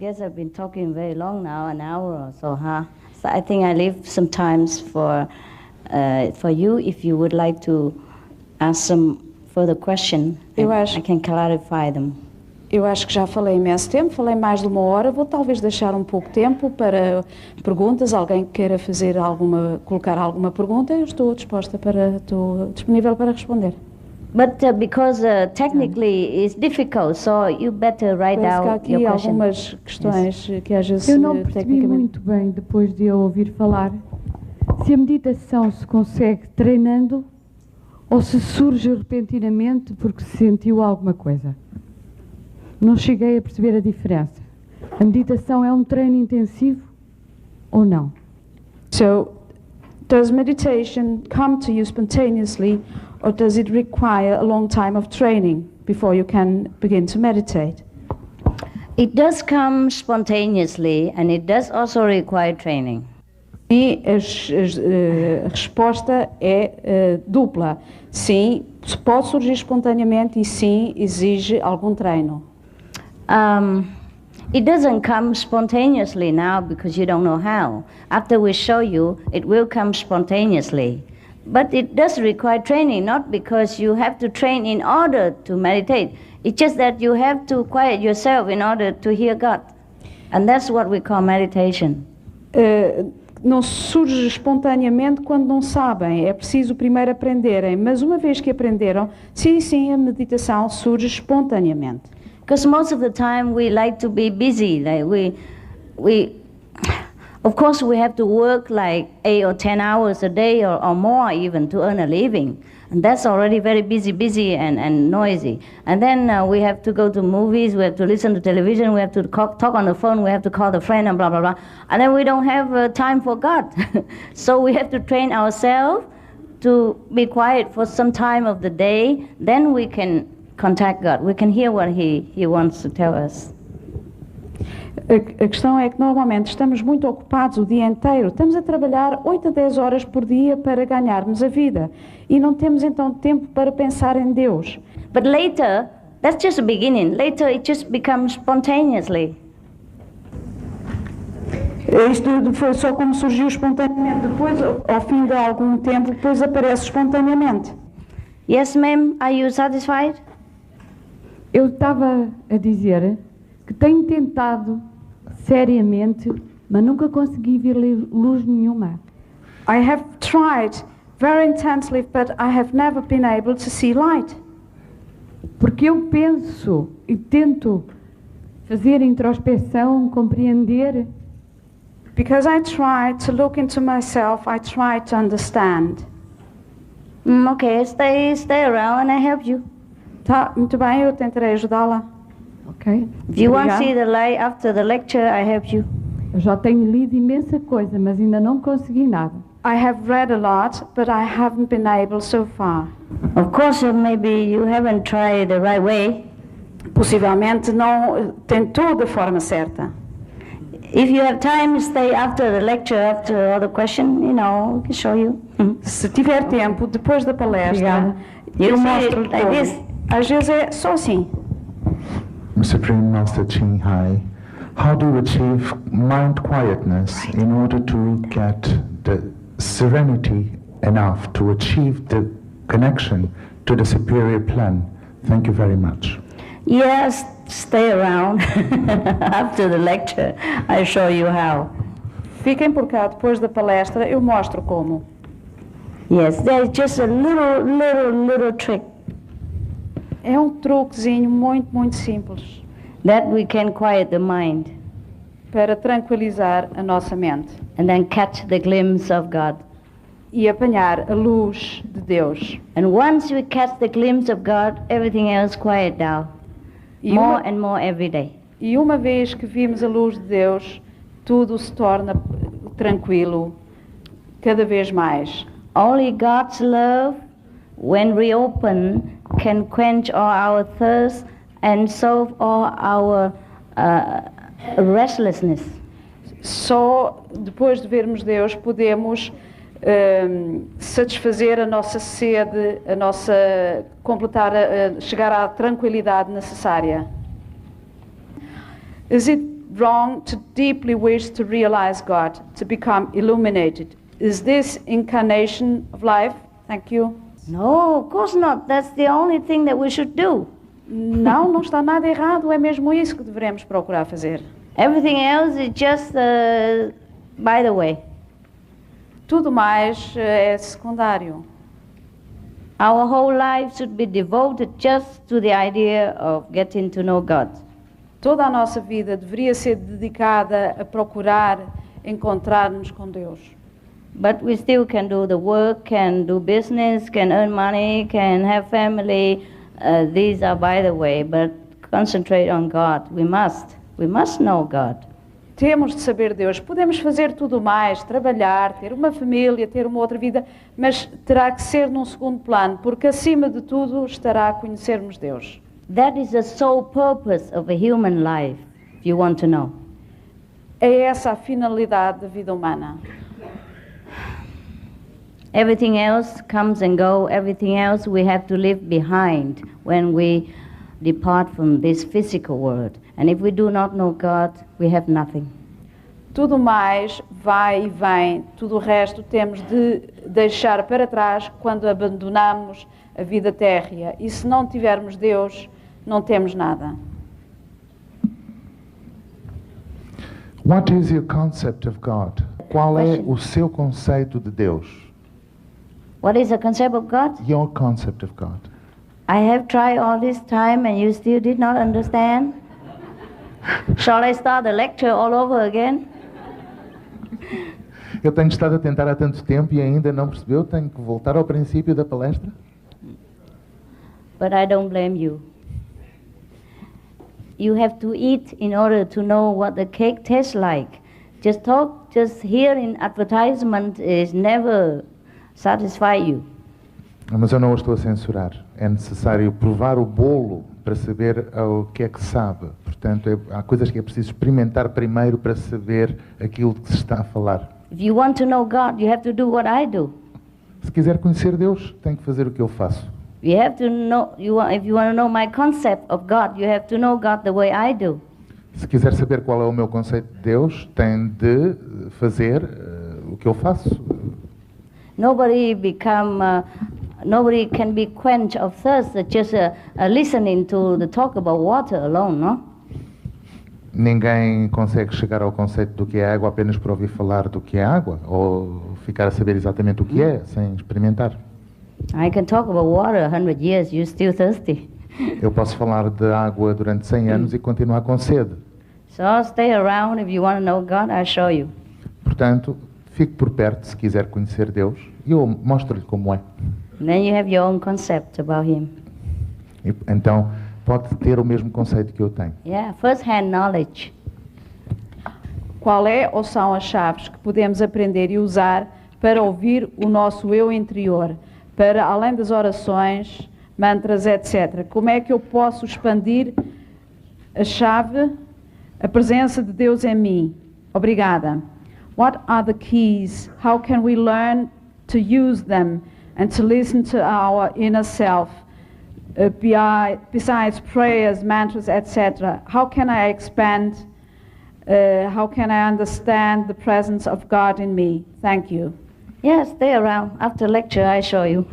guess I've been talking very long now, an hour or so, huh? So I think I leave some times for you if you would like to ask some further question. I can clarify them. Eu acho que já falei imenso tempo, falei mais de uma hora, vou talvez deixar um pouco tempo para perguntas, alguém que queira colocar alguma pergunta, eu estou disponível para responder. But because technically it's difficult, so you better write out your question. Há algumas questões que às vezes eu não percebi muito bem, depois de eu ouvir falar, se a meditação se consegue treinando ou se surge repentinamente porque se sentiu alguma coisa. Não cheguei a perceber a diferença. A meditação é um treino intensivo ou não? So, does meditation come to you spontaneously or does it require a long time of training before you can begin to meditate? It does come spontaneously and it does also require training. E a resposta é dupla. Sim, pode surgir espontaneamente e sim, exige algum treino. It doesn't come spontaneously now because you don't know how. After we show you, it will come spontaneously. But it does require training, not because you have to train in order to meditate. It's just that you have to quiet yourself in order to hear God. And that's what we call meditation. Não surge espontaneamente quando não sabem, é preciso primeiro aprenderem, mas uma vez que aprenderam, sim, a meditação surge espontaneamente. Because most of the time we like to be busy, like of course we have to work like 8 or 10 hours a day or more even to earn a living. And that's already very busy and noisy. And then we have to go to movies, we have to listen to television, we have to talk on the phone, we have to call the friend and blah, blah, blah. And then we don't have time for God. So we have to train ourselves to be quiet for some time of the day. Then we can contact God. We can hear what He wants to tell us. A questão é que normalmente estamos muito ocupados o dia inteiro. Estamos a trabalhar 8 a 10 horas por dia para ganharmos a vida. E não temos então tempo para pensar em Deus. But later, that's just the beginning. Later it just becomes spontaneously. Isto foi só como surgiu espontaneamente. Depois, ao fim de algum tempo, depois aparece espontaneamente. Yes, ma'am. Are you satisfied? Eu estava a dizer que tenho tentado seriamente, mas nunca consegui ver luz nenhuma. I have tried very intensely, but I have never been able to see light. Porque eu penso e tento fazer introspeção, compreender. Because I try to look into myself, I try to understand. Okay, stay around and I help you. Tá, muito bem, eu tentarei ajudá-la. Ok. If you want to see the light after the lecture, I help you. Eu já tenho lido imensa coisa, mas ainda não consegui nada. I have read a lot, but I haven't been able so far. Of course, maybe you haven't tried the right way. Possivelmente não tentou da forma certa. If you have time, stay after the lecture, after all the question, we can show you. Se tiver tempo, depois da palestra, eu mostro like this. Às vezes é só assim. Supreme Master Thanh, how do you achieve mind quietness in order to get the serenity enough to achieve the connection to the superior plan? Thank you very much. Yes, stay around after the lecture. I show you how. Fiquem por cá depois da palestra, eu mostro como. Yes, there's just a little trick. É um truquezinho muito simples. That we can quiet the mind. Para tranquilizar a nossa mente. And then catch the glimpse of God. E apanhar a luz de Deus. And once we catch the glimpse of God, everything else quiet down. More and more every day. E uma vez que vimos a luz de Deus, tudo se torna tranquilo, cada vez mais. Only God's love, when reopened, can quench all our thirst and solve all our restlessness. Só depois de vermos Deus podemos satisfazer a nossa sede, chegar à tranquilidade necessária. Is it wrong to deeply wish to realize God, to become illuminated. Is this incarnation of life? Thank you. No, of course not. That's the only thing that we should do. Não, não está nada errado, é mesmo isso que devemos procurar fazer. Everything else is just by the way. Tudo mais é secundário. Our whole life should be devoted just to the idea of getting to know God. Toda a nossa vida deveria ser dedicada a procurar encontrar-nos com Deus. But we still can do the work, can do business, can earn money, can have family. These are by the way, but concentrate on God. We must know God. Temos de saber Deus. Podemos fazer tudo mais, trabalhar, ter uma família, ter uma outra vida, mas terá que ser num segundo plano, porque acima de tudo estará a conhecermos Deus. That is the sole purpose of a human life, if you want to know. É essa a finalidade da vida humana. Everything else comes and goes. Everything else we have to leave behind when we depart from this physical world. And if we do not know God, we have nothing. Tudo mais vai e vem, tudo o resto temos de deixar para trás quando abandonamos a vida térrea. E se não tivermos Deus, não temos nada. What is your concept of God? Qual é o seu conceito de Deus? What is the concept of God? Your concept of God. I have tried all this time and you still did not understand? Shall I start the lecture all over again? Eu tenho estado a tentar há tanto tempo e ainda não percebeu? Tenho que voltar ao princípio da palestra? But I don't blame you. You have to eat in order to know what the cake tastes like. Just hear in advertisement is never satisfy you. Mas eu não o estou a censurar. É necessário provar o bolo para saber o que é que sabe. Portanto, há coisas que é preciso experimentar primeiro para saber aquilo que se está a falar. If you want to know God, you have to do what I do. Se quiser conhecer Deus, tem que fazer o que eu faço. You have to know. If you want to know my concept of God, you have to know God the way I do. Se quiser saber qual é o meu conceito de Deus, tem de fazer o que eu faço. Nobody can be quenched of thirst just listening to the talk about water alone, no? Ninguém consegue chegar ao conceito do que é água apenas por ouvir falar do que é água, ou ficar a saber exatamente o que é, sem experimentar. I can talk about water 100 years, you're still thirsty. Eu posso falar de água durante 100 anos e continuar com sede. So stay around if you want to know God, I'll show you. Portanto, fique por perto se quiser conhecer Deus e eu mostro-lhe como é. Then you have your own concept about Him. E, então, pode ter o mesmo conceito que eu tenho. Yeah, first-hand knowledge. Qual é ou são as chaves que podemos aprender e usar para ouvir o nosso eu interior, para além das orações, mantras, etc. Como é que eu posso expandir a chave, a presença de Deus em mim? Obrigada. What are the keys? How can we learn to use them and to listen to our inner self? Besides prayers, mantras, etc. How can I expand? How can I understand the presence of God in me? Thank you. Yes, stay around. After lecture, I show you.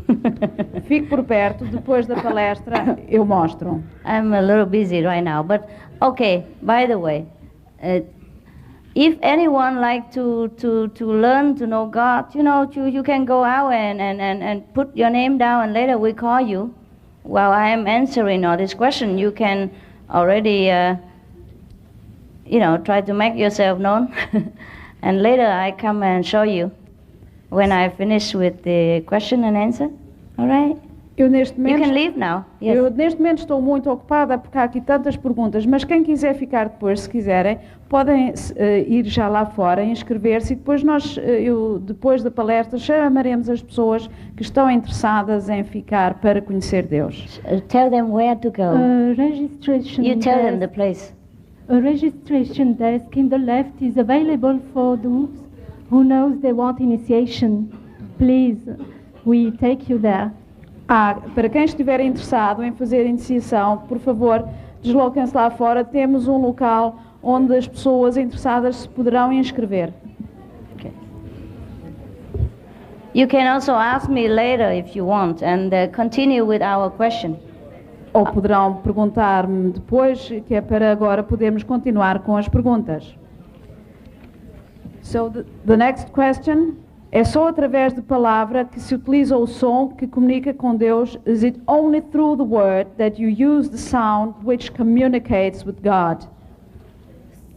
Fique por perto. Depois da palestra, eu mostro. I'm a little busy right now, but okay. By the way, if anyone like to learn to know God, you can go out and put your name down, and later we call you. While I am answering all this question, you can already, try to make yourself known, and later I come and show you when I finish with the question and answer. All right? Eu neste momento, you can leave now. Yes. Eu neste momento estou muito ocupada porque há aqui tantas perguntas, mas quem quiser ficar depois, se quiserem, podem ir já lá fora, inscrever-se e depois depois da palestra, chamaremos as pessoas que estão interessadas em ficar para conhecer Deus. Tell them where to go. Registration You tell them desk. the place. A registration desk in the left is available for those who knows they want initiation. Please, we take you there. Para quem estiver interessado em fazer iniciação, por favor, desloquem-se lá fora. Temos um local onde as pessoas interessadas se poderão inscrever. Okay. You can also ask me later if you want and continue with our question. Ou poderão perguntar-me depois, que é para agora podermos continuar com as perguntas. So the next question: é só através de palavra que se utiliza o som que comunica com Deus? Is it only through the word that you use the sound which communicates with God?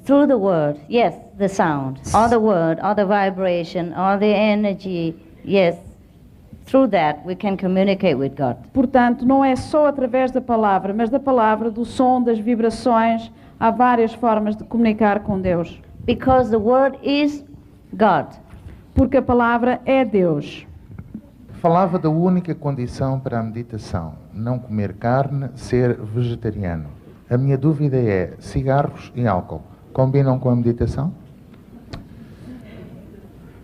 Through the word, yes, the sound, or the word, or the vibration, or the energy, yes. Through that we can communicate with God. Portanto, não é só através da palavra, mas da palavra, do som, das vibrações. Há várias formas de comunicar com Deus. Because the word is God. Porque a palavra é Deus. Falava da única condição para a meditação: não comer carne, ser vegetariano. A minha dúvida é: cigarros e álcool combinam com a meditação?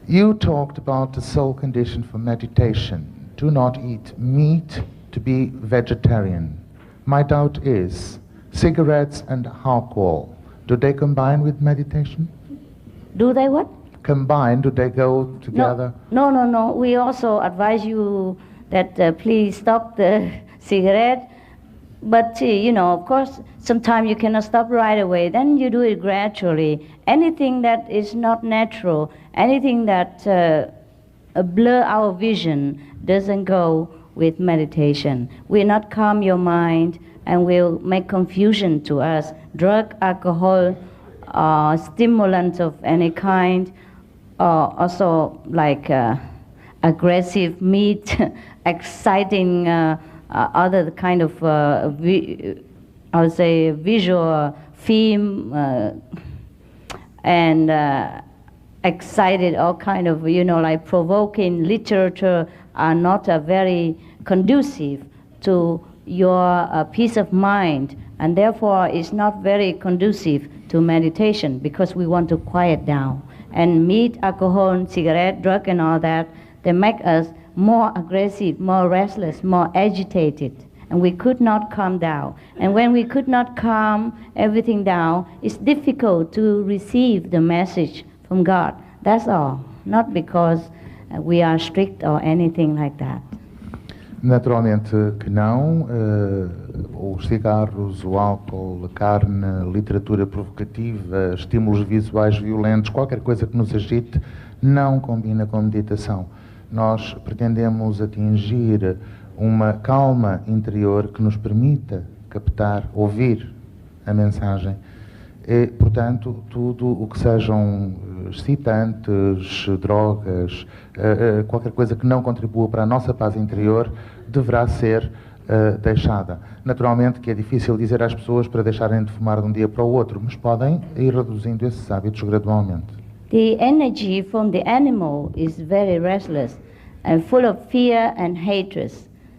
You talked about the sole condition for meditation: do not eat meat, to be vegetarian. My doubt is, cigarettes and alcohol, do they combine with meditation? Do they what? Combine, do they go together? No. We also advise you that please stop the cigarette. But, of course, sometimes you cannot stop right away. Then you do it gradually. Anything that is not natural, anything that blur our vision doesn't go with meditation. Will not calm your mind and will make confusion to us. Drug, alcohol, stimulants of any kind, also like aggressive meat, exciting other kind of, I would say, visual film, and excited, all kind of, like provoking literature are not very conducive to your peace of mind, and therefore it's not very conducive to meditation because we want to quiet down. And meat, alcohol, cigarette, drug, and all that, they make us more aggressive, more restless, more agitated, and we could not calm down. And when we could not calm everything down, it's difficult to receive the message from God. That's all, not because we are strict or anything like that. Naturalmente que não. Os cigarros, o álcool, a carne, a literatura provocativa, estímulos visuais violentos, qualquer coisa que nos agite, não combina com meditação. Nós pretendemos atingir uma calma interior que nos permita captar, ouvir a mensagem. E, portanto, tudo o que sejam excitantes, drogas, qualquer coisa que não contribua para a nossa paz interior, deverá ser deixada. Naturalmente que é difícil dizer às pessoas para deixarem de fumar de um dia para o outro, mas podem ir reduzindo esses hábitos gradualmente. The energy from the animal is very restless and full of fear and hatred.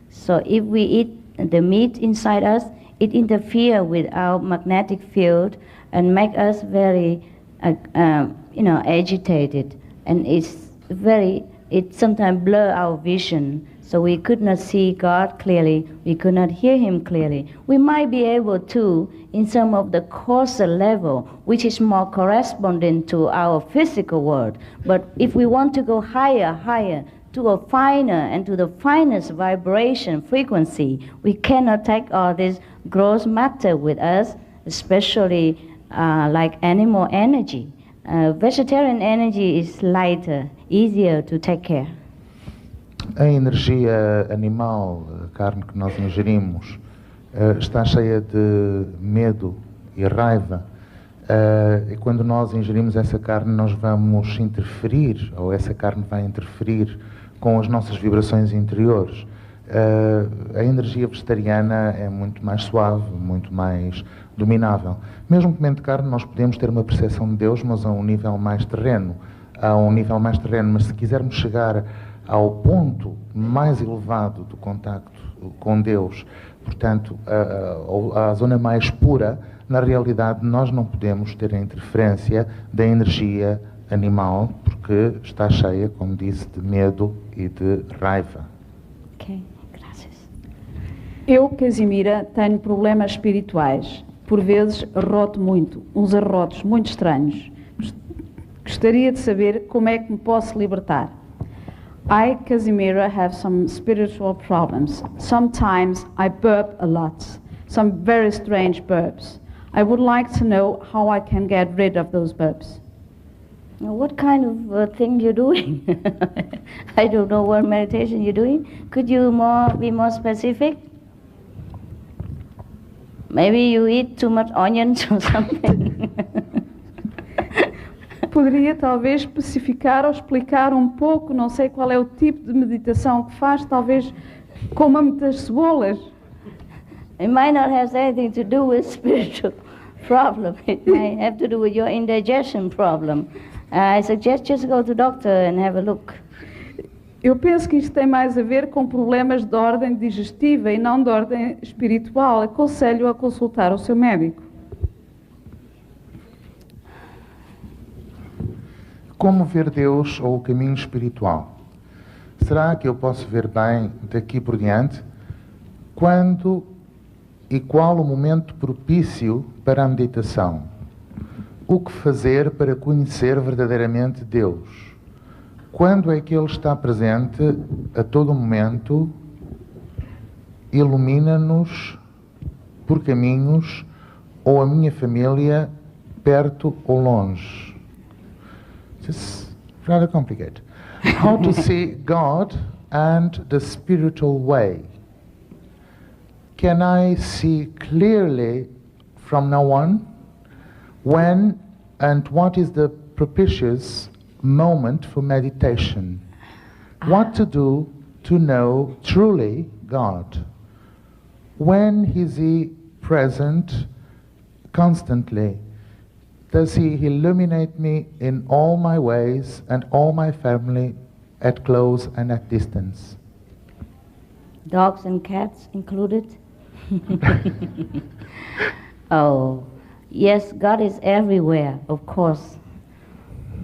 So if we eat the meat inside us, it interferes with our magnetic field and make us very, agitated. And it sometimes blur our vision. So we could not see God clearly, we could not hear Him clearly. We might be able to in some of the coarser level, which is more corresponding to our physical world. But if we want to go higher, to a finer and to the finest vibration frequency, we cannot take all this gross matter with us, especially like animal energy. Vegetarian energy is lighter, easier to take care. A energia animal, a carne que nós ingerimos, está cheia de medo e raiva. E quando nós ingerimos essa carne, nós vamos interferir, ou essa carne vai interferir com as nossas vibrações interiores. A energia vegetariana é muito mais suave, muito mais dominável. Mesmo comendo carne, nós podemos ter uma percepção de Deus, mas a um nível mais terreno. Mas se quisermos chegar ao ponto mais elevado do contacto com Deus, portanto, à zona mais pura, na realidade nós não podemos ter a interferência da energia animal, porque está cheia, como disse, de medo e de raiva. Ok, graças. Eu, Casimira, tenho problemas espirituais. Por vezes arroto muito, uns arrotos muito estranhos. Gostaria de saber como é que me posso libertar. I, Casimira, have some spiritual problems. Sometimes I burp a lot, some very strange burps. I would like to know how I can get rid of those burps. Now, what kind of thing you're doing? I don't know what meditation you're doing. Could you be more specific? Maybe you eat too much onions or something. Poderia talvez especificar ou explicar um pouco, não sei qual é o tipo de meditação que faz, talvez coma muitas cebolas. It might not have anything to do with spiritual problem. It might have to do with your indigestion problem. I suggest just go to doctor and have a look. Eu penso que isto tem mais a ver com problemas de ordem digestiva e não de ordem espiritual. Aconselho a consultar o seu médico. Como ver Deus ou o caminho espiritual? Será que eu posso ver bem daqui por diante? Quando e qual o momento propício para a meditação? O que fazer para conhecer verdadeiramente Deus? Quando é que Ele está presente a todo momento? Ilumina-nos por caminhos ou a minha família perto ou longe? It's rather complicated. How to see God and the spiritual way. Can I see clearly from now on when and what is the propitious moment for meditation? What to do to know truly God? When is He present constantly? Does He illuminate me in all my ways and all my family at close and at distance? Dogs and cats included? Oh, yes, God is everywhere, of course.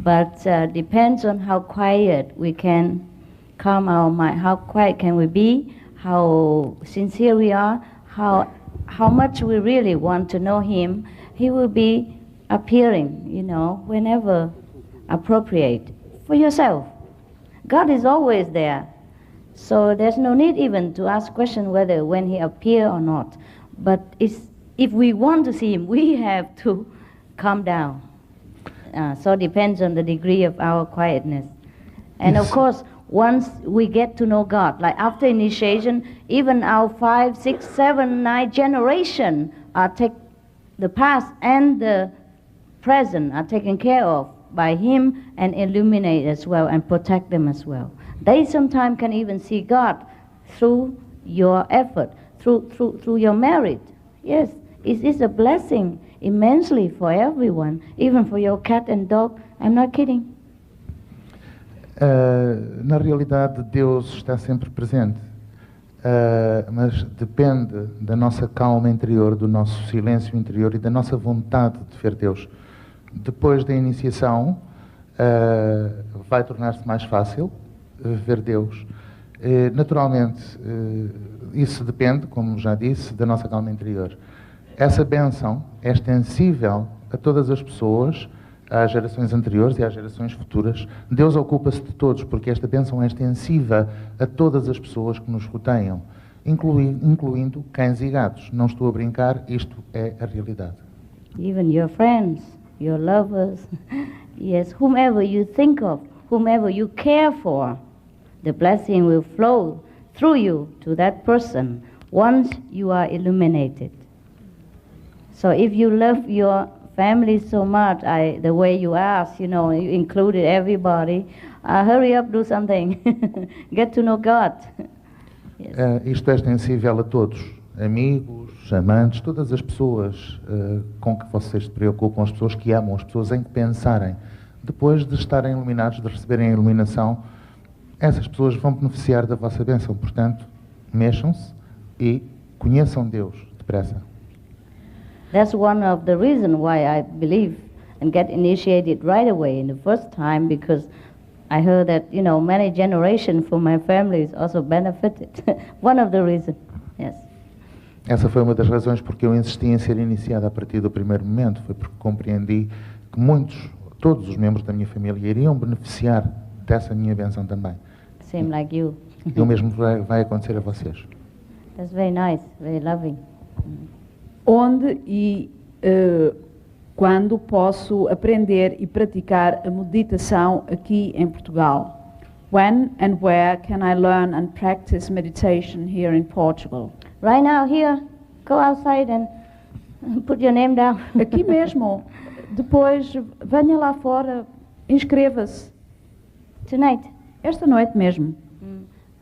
But depends on how quiet we can calm our mind. How quiet can we be? How sincere we are? How much we really want to know Him? He will be appearing, whenever appropriate for yourself. God is always there. So there's no need even to ask question whether when He appear or not. But if we want to see Him, we have to calm down. So it depends on the degree of our quietness. And of course, once we get to know God, like after initiation, even our 5, 6, 7, 9 generation the past and the present are taken care of by Him and illuminate as well and protect them as well. They sometimes can even see God through your effort, through your merit. Yes, it is a blessing immensely for everyone, even for your cat and dog. I'm not kidding. Na realidade, Deus está sempre presente, mas depende da nossa calma interior, do nosso silêncio interior e da nossa vontade de ver Deus. Depois da iniciação, vai tornar-se mais fácil ver Deus. Naturalmente, isso depende, como já disse, da nossa calma interior. Essa bênção é extensível a todas as pessoas, às gerações anteriores e às gerações futuras. Deus ocupa-se de todos, porque esta bênção é extensiva a todas as pessoas que nos rodeiam, incluindo cães e gatos. Não estou a brincar, isto é a realidade. Even your friends, your lovers, yes, whomever you think of, whomever you care for, the blessing will flow through you to that person once you are illuminated. So if you love your family so much, the way you asked, you included everybody, hurry up, do something. Get to know God. Yes. Isto é extensível a todos, amigos, amantes, todas as pessoas com que vocês se preocupam, as pessoas que amam, as pessoas em que pensarem. Depois de estarem iluminados, de receberem a iluminação, essas pessoas vão beneficiar da vossa bênção. Portanto, mexam-se e conheçam Deus depressa. That's one of the reasons why I believe and get initiated right away in the first time, because I heard that, many generations from my family also benefited. One of the reasons, yes. Essa foi uma das razões porque eu insisti em ser iniciada a partir do primeiro momento, foi porque compreendi que todos os membros da minha família iriam beneficiar dessa minha benção também. Same like you. E o mesmo vai acontecer a vocês. That's very nice, very loving. Onde e quando posso aprender e praticar a meditação aqui em Portugal? When and where can I learn and practice meditation here in Portugal? Right now, here, go outside and put your name down. Aqui mesmo. Depois, venha lá fora, inscreva-se. Tonight. Esta noite mesmo.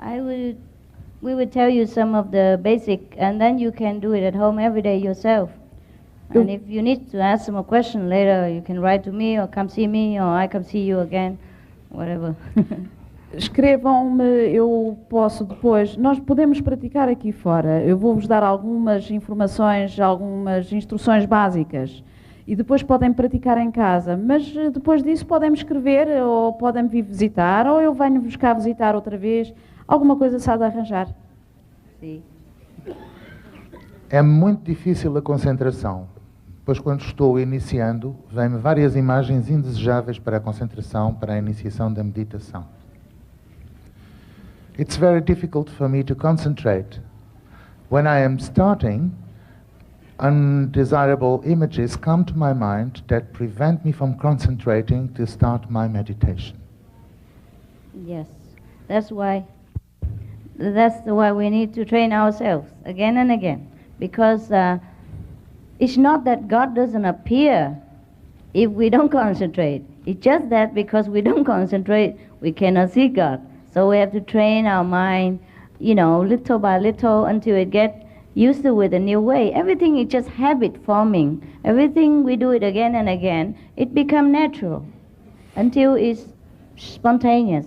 We would tell you some of the basic, and then you can do it at home every day yourself. And if you need to ask them a question later, you can write to me or come see me or I come see you again, whatever. Escrevam-me, eu posso depois, nós podemos praticar aqui fora. Eu vou-vos dar algumas informações, algumas instruções básicas e depois podem praticar em casa. Mas depois disso podem me escrever ou podem me vir visitar ou eu venho buscar visitar outra vez. Alguma coisa se há de arranjar. Sim. É muito difícil a concentração, pois quando estou iniciando, vêm-me várias imagens indesejáveis para a concentração, para a iniciação da meditação. It's very difficult for me to concentrate. When I am starting, undesirable images come to my mind that prevent me from concentrating to start my meditation. Yes, that's why we need to train ourselves again and again, because it's not that God doesn't appear if we don't concentrate. It's just that because we don't concentrate, we cannot see God. So we have to train our mind, little by little until it gets used to with a new way. Everything is just habit forming. Everything we do it again and again, it becomes natural until it's spontaneous.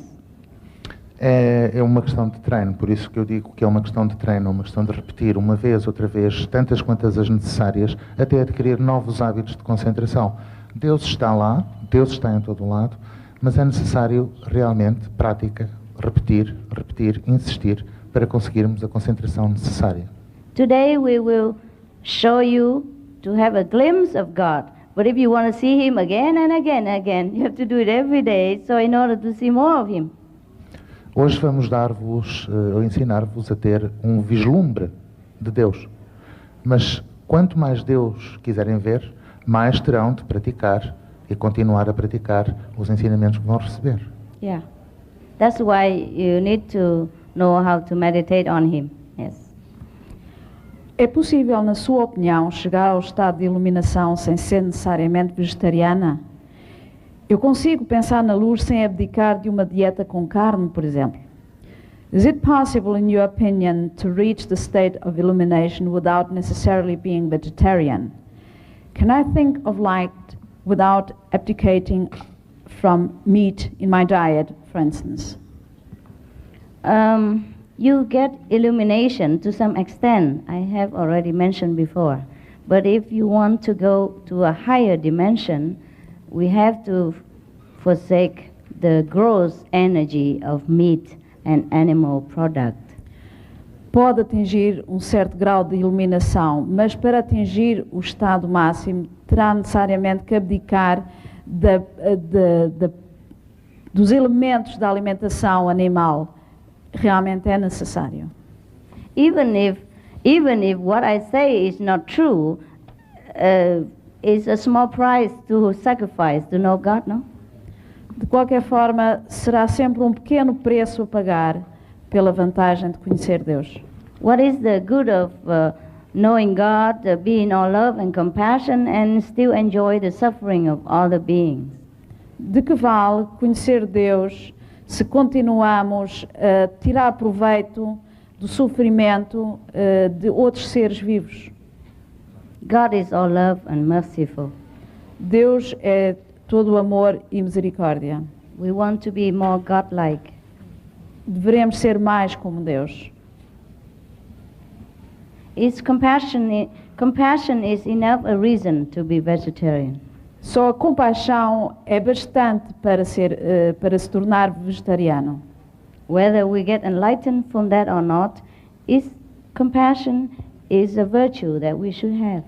É uma questão de treino, por isso que eu digo que é uma questão de treino, uma questão de repetir uma vez, outra vez, tantas quantas as necessárias, até adquirir novos hábitos de concentração. Deus está lá, Deus está em todo lado, mas é necessário realmente prática, repetir, insistir, para conseguirmos a concentração necessária. Today we will show you to have a glimpse of God. But if you want to see Him again and again and again, you have to do it every day, so in order to see more of Him. Hoje vamos dar-vos, ou ensinar-vos a ter um vislumbre de Deus. Mas quanto mais Deus quiserem ver, mais terão de praticar e continuar a praticar os ensinamentos que vão receber. Yeah. That's why you need to know how to meditate on Him. Yes. É possível, na sua opinião, chegar ao estado de iluminação sem ser necessariamente vegetariana? Eu consigo pensar na luz sem abdicar de uma dieta com carne, por exemplo. Is it possible, in your opinion, to reach the state of illumination without necessarily being vegetarian? Can I think of light without abdicating from meat in my diet, for instance? You get illumination to some extent, I have already mentioned before. But if you want to go to a higher dimension, we have to forsake the gross energy of meat and animal product. Pode atingir um certo grau de iluminação, mas para atingir o estado máximo terá necessariamente que abdicar dos elementos da alimentação animal. Realmente é necessário. Even if what I say is not true, it's a small price to sacrifice to know God, no? De qualquer forma, será sempre um pequeno preço a pagar pela vantagem de conhecer Deus. What is the good of knowing God, being all love and compassion, and still enjoy the suffering of other beings? De que vale conhecer Deus se continuamos a tirar proveito do sofrimento de outros seres vivos? God is all love and merciful. Deus é todo amor e misericórdia. We want to be more God-like. Devemos ser mais como Deus. Compassion is enough a reason to be vegetarian. Só a compaixão é bastante para se tornar vegetariano. Whether we get enlightened from that or not, compassion is a virtue that we should have.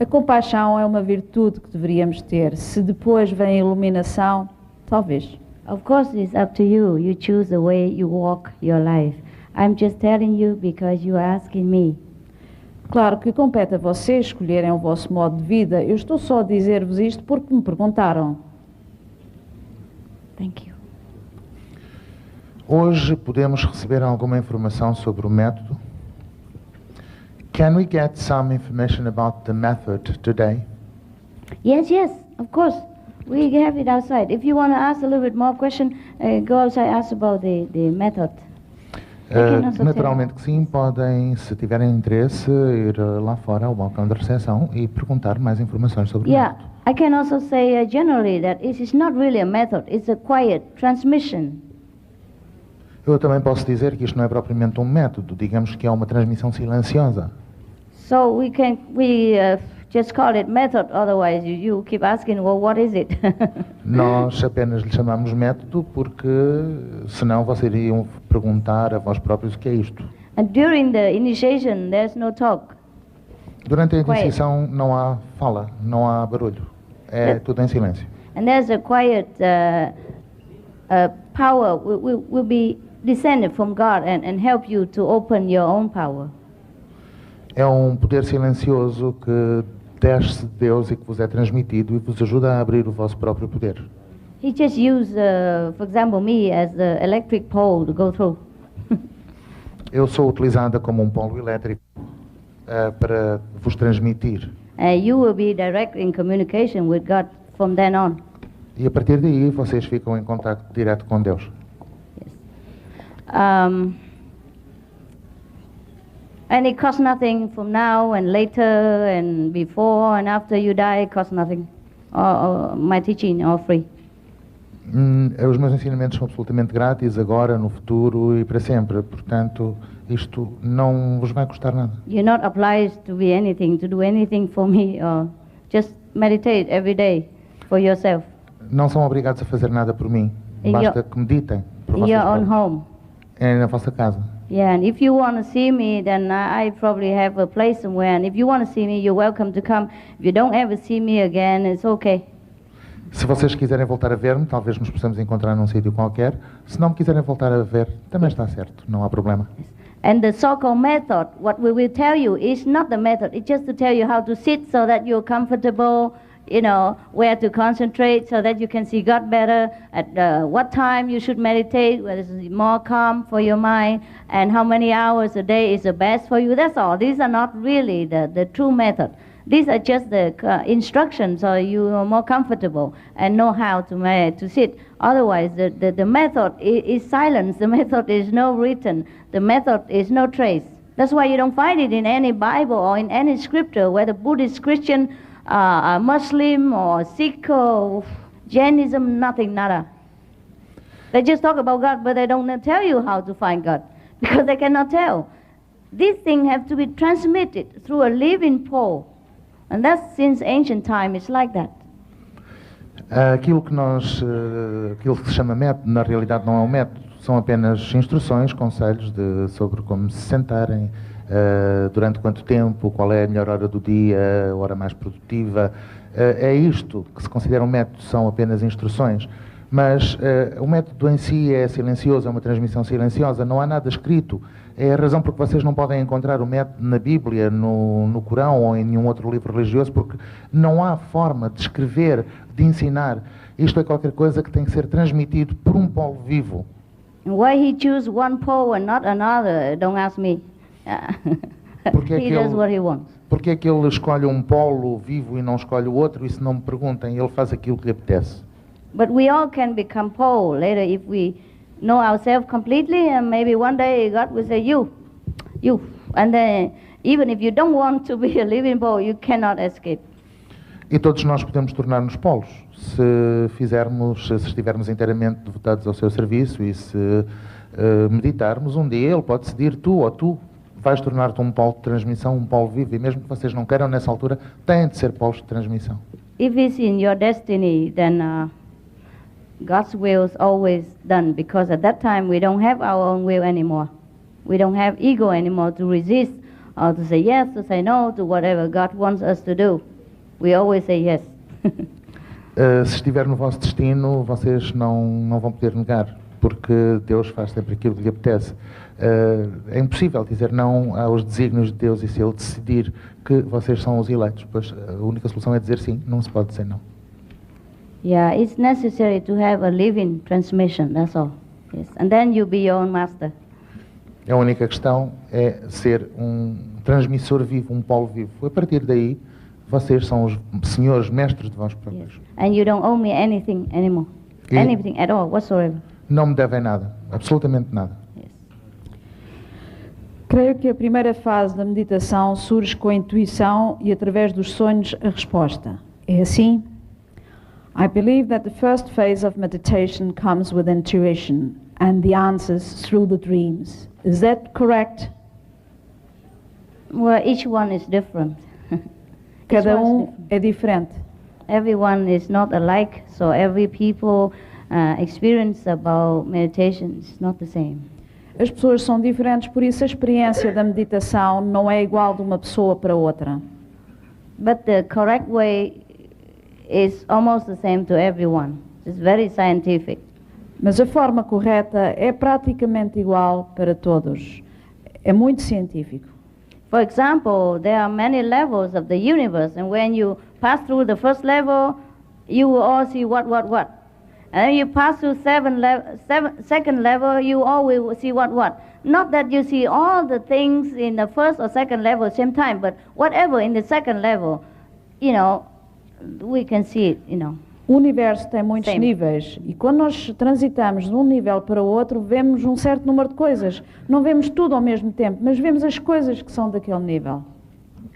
A compaixão é uma virtude que deveríamos ter. Se depois vem a iluminação, talvez. Of course, it's up to you. You choose the way you walk your life. I'm just telling you because you are asking me. Claro que compete a vocês escolherem o vosso modo de vida. Eu estou só a dizer-vos isto porque me perguntaram. Thank you. Hoje podemos receber alguma informação sobre o método? Can we get some information about the method today? Yes, yes, of course. We have it outside. If you want to ask a little bit more question, go outside, ask about the method. Naturalmente que sim, podem, se tiverem interesse, ir lá fora ao balcão de recepção e perguntar mais informações sobre o método. I can also say generally that it is not really a method, it's a quiet transmission. Eu também posso dizer que isto não é propriamente um método, digamos que é uma transmissão silenciosa. So we just call it method, otherwise you keep asking, well, what is it? Nós apenas lhe chamamos método porque senão vocês iriam perguntar a vós próprios o que é isto. And during the initiation there's no talk. Durante a iniciação não há fala, não há barulho, é tudo em silêncio. And there's a quiet power will be descended from God and help you to open your own power. É um poder silencioso que desce de Deus e que vos é transmitido e vos ajuda a abrir o vosso próprio poder. He just used, for example, me as the electric pole to go through. Eu sou utilizada como um polo elétrico para vos transmitir. You will be direct in communication with God from then on. E a partir daí vocês ficam em contato direto com Deus. Yes. And it costs nothing from now and later and before and after you die, it costs nothing. Or my teaching all free. Os meus ensinamentos são absolutamente grátis, agora, no futuro e para sempre. Portanto, isto não vos vai custar nada. You're not obliged to be anything, to do anything for me, or just meditate every day for yourself. Não são obrigados a fazer nada por mim. Basta que meditem por vocês your own próprios. home. É na vossa casa. Yeah, and if you want to see me, then I probably have a place somewhere. And if you want to see me, you're welcome to come. If you don't ever see me again, it's okay. Se vocês quiserem voltar a ver-me, talvez nos possamos encontrar num sítio qualquer. Se não me quiserem voltar a ver, também está certo, não há problema. And the so-called method, what we will tell you is not the method. It's just to tell you how to sit so that you're comfortable, you know, where to concentrate so that you can see God better, at what time you should meditate, whether it's more calm for your mind, and how many hours a day is the best for you. That's all. These are not really the true method. These are just the instructions so you are more comfortable and know how to sit. Otherwise, the method is silence. The method is no written. The method is no trace. That's why you don't find it in any Bible or in any scripture, whether Buddhist, Christian, Muslim or Sikh or Jainism, nothing, nada. They just talk about God, but they don't tell you how to find God because they cannot tell. These things have to be transmitted through a living pole. And that's since ancient time, it's like that. Aquilo que se chama método, na realidade não é um método, são apenas instruções, conselhos sobre como se sentarem, durante quanto tempo, qual é a melhor hora do dia, a hora mais produtiva. É isto que se considera um método, são apenas instruções. Mas o método em si é silencioso, é uma transmissão silenciosa, não há nada escrito. É a razão por que vocês não podem encontrar o método na Bíblia, no Corão ou em nenhum outro livro religioso, porque não há forma de escrever, de ensinar. Isto é qualquer coisa que tem que ser transmitido por um polo vivo. Why he choose one pole and not another? Don't ask me. He does what he wants. Porque é que ele escolhe um polo vivo e não escolhe o outro? Isso não me perguntem, ele faz aquilo que lhe apetece. But we all can become pole later if we know ourselves completely, and maybe one day God will say, you. And then, even if you don't want to be a living pole, you cannot escape. E todos nós podemos tornar-nos polos, se estivermos inteiramente devotados ao seu serviço e se meditarmos. Um dia ele pode decidir, tu vais tornar-te um polo de transmissão, um polo vivo, e mesmo que vocês não queiram nessa altura, têm de ser polos de transmissão. If it's in your destiny, then God's will is always done, because at that time we don't have our own will anymore. We don't have ego anymore to resist or to say yes, to say no, to whatever God wants us to do. We always say yes. Se estiver no vosso destino, vocês não vão poder negar, porque Deus faz sempre aquilo que lhe apetece. É impossível dizer não aos desígnios de Deus, e se Ele decidir que vocês são os eleitos, pois a única solução é dizer sim, não se pode dizer não. Yeah, it's necessary to have a living transmission, that's all. Yes. And then you be your own master. A única questão é ser um transmissor vivo, um polo vivo. A partir daí, vocês são os senhores, mestres de vós próprios. Yes. And you don't owe me anything anymore. E anything at all, whatsoever. Não me devem nada, absolutamente nada. Yes. Creio que a primeira fase da meditação surge com a intuição e através dos sonhos a resposta. É assim? I believe that the first phase of meditation comes with intuition and the answers through the dreams. Is that correct? Well, each one is different. Cada é diferente. Everyone is not alike, so every people experience about meditation is not the same. As pessoas são diferentes, por isso a experiência da meditação não é igual de uma pessoa para outra. But the correct way is almost the same to everyone. It's very scientific. Mas a forma correta é praticamente igual para todos. É muito científico. For example, there are many levels of the universe, and when you pass through the first level, you will all see what. And then you pass through second level, you all will see what. Not that you see all the things in the first or second level at the same time, but whatever in the second level, we can see it, O universo tem muitos Same. níveis e quando nós transitamos de um nível para o outro, vemos um certo número de coisas. Não vemos tudo ao mesmo tempo, mas vemos as coisas que são daquele nível.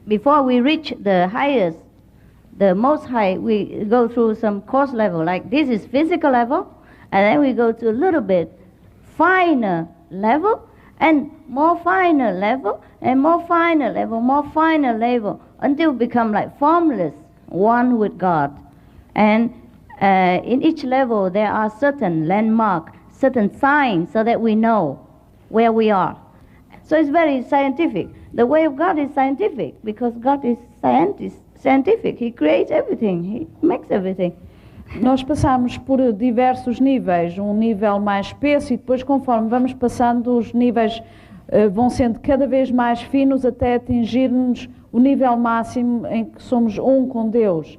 Before we reach the highest, the most high, we go through some coarse level, like this is physical level, and then we go to a little bit finer level, and more finer level, and more finer level, until we become like formless, one with God. And in each level there are certain landmarks, certain signs, so that we know where we are. So it's very scientific. The way of God is scientific, because God is scientific. He creates everything. He makes everything. Nós passamos por diversos níveis, um nível mais espesso e depois conforme vamos passando os níveis vão sendo cada vez mais finos até atingirmos o nível máximo em que somos um com Deus.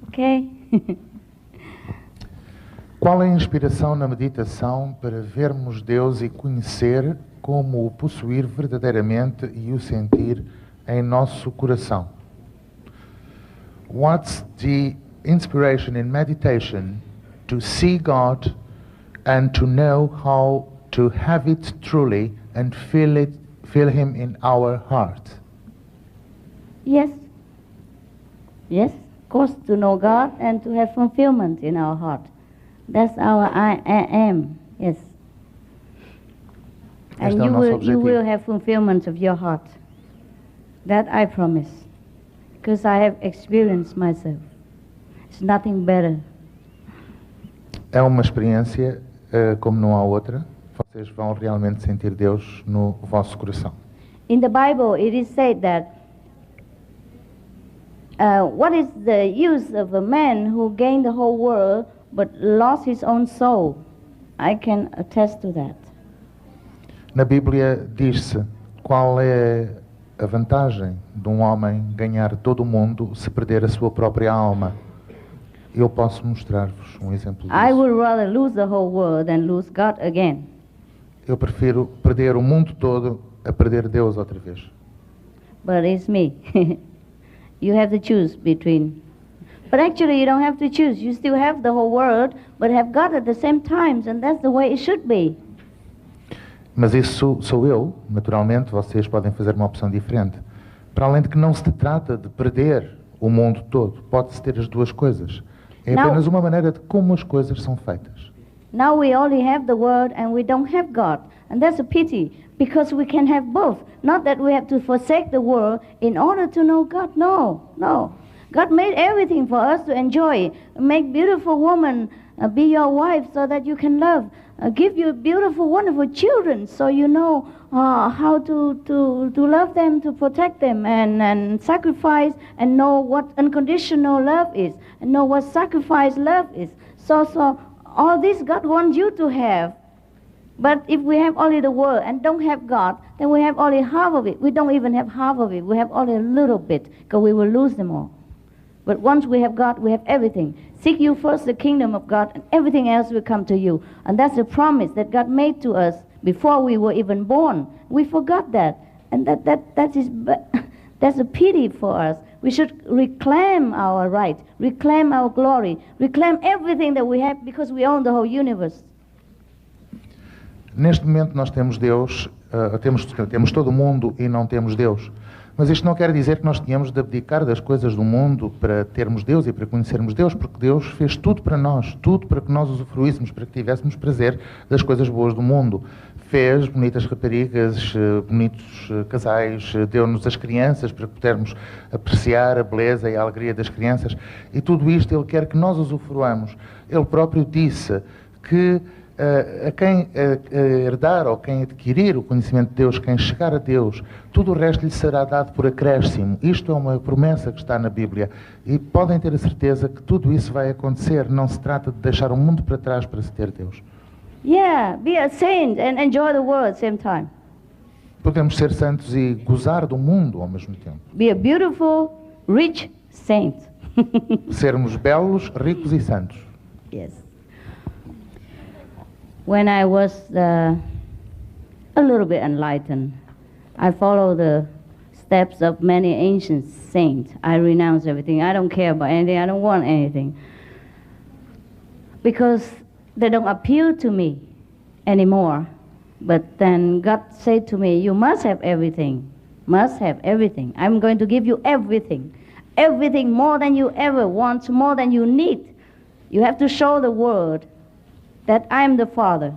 Okay? Qual é a inspiração na meditação para vermos Deus e conhecer como o possuir verdadeiramente e o sentir em nosso coração? What's the inspiration in meditation to see God and to know how to have it truly and feel Him in our heart? Yes. Yes, of course, to know God and to have fulfillment in our heart. That's our I am. Yes. And Este é o nosso objetivo. you will have fulfillment of your heart. That I promise. Because I have experienced myself. It's nothing better. É uma experiência como não há outra. Vocês vão realmente sentir Deus no vosso coração. In the Bible, it is said that what is the use of a man who gained the whole world but lost his own soul? I can attest to that. Na Bíblia diz-se qual é a vantagem de um homem ganhar todo o mundo se perder a sua própria alma. Eu posso mostrar-vos um exemplo disso. I would rather lose the whole world than lose God again. Eu prefiro perder o mundo todo a perder Deus outra vez. But it's me. You have to choose between. But actually you don't have to choose. You still have the whole world, but have God at the same time, and that's the way it should be. Mas isso sou eu, naturalmente, vocês podem fazer uma opção diferente. Para além de que não se trata de perder o mundo todo, pode-se ter as duas coisas. É apenas uma maneira de como as coisas são feitas. Now we only have the world and we don't have God. And that's a pity, because we can have both. Not that we have to forsake the world in order to know God. No, no. God made everything for us to enjoy. Make beautiful woman, be your wife so that you can love. Give you beautiful, wonderful children so you know how to love them, to protect them, and sacrifice, and know what unconditional love is, and know what sacrifice love is. So all this God wants you to have. But if we have only the world and don't have God, then we have only half of it. We don't even have half of it. We have only a little bit, because we will lose them all. But once we have God, we have everything. Seek you first the kingdom of God, and everything else will come to you. And that's a promise that God made to us before we were even born. We forgot that. And that's a pity for us. We should reclaim our right, reclaim our glory, reclaim everything that we have, because we own the whole universe. Neste momento nós temos Deus, temos todo o mundo e não temos Deus. Mas isto não quer dizer que nós tenhamos de abdicar das coisas do mundo para termos Deus e para conhecermos Deus, porque Deus fez tudo para nós, tudo para que nós usufruíssemos, para que tivéssemos prazer das coisas boas do mundo. Fez bonitas raparigas, bonitos casais, deu-nos as crianças para podermos apreciar a beleza e a alegria das crianças, e tudo isto Ele quer que nós usufruamos. Ele próprio disse que a quem herdar ou quem adquirir o conhecimento de Deus, quem chegar a Deus, tudo o resto lhe será dado por acréscimo. Isto é uma promessa que está na Bíblia, e podem ter a certeza que tudo isso vai acontecer. Não se trata de deixar o mundo para trás para se ter Deus. Yeah, be a saint and enjoy the world at the same time. Podemos ser santos e gozar do mundo ao mesmo tempo. Be a beautiful, rich saint. Sermos belos, ricos e santos. Yes. When I was a little bit enlightened, I followed the steps of many ancient saints. I renounce everything. I don't care about anything. I don't want anything. Because they don't appeal to me anymore. But then God said to me, you must have everything. Must have everything. I'm going to give you everything. Everything, more than you ever want, more than you need. You have to show the world that I am the Father,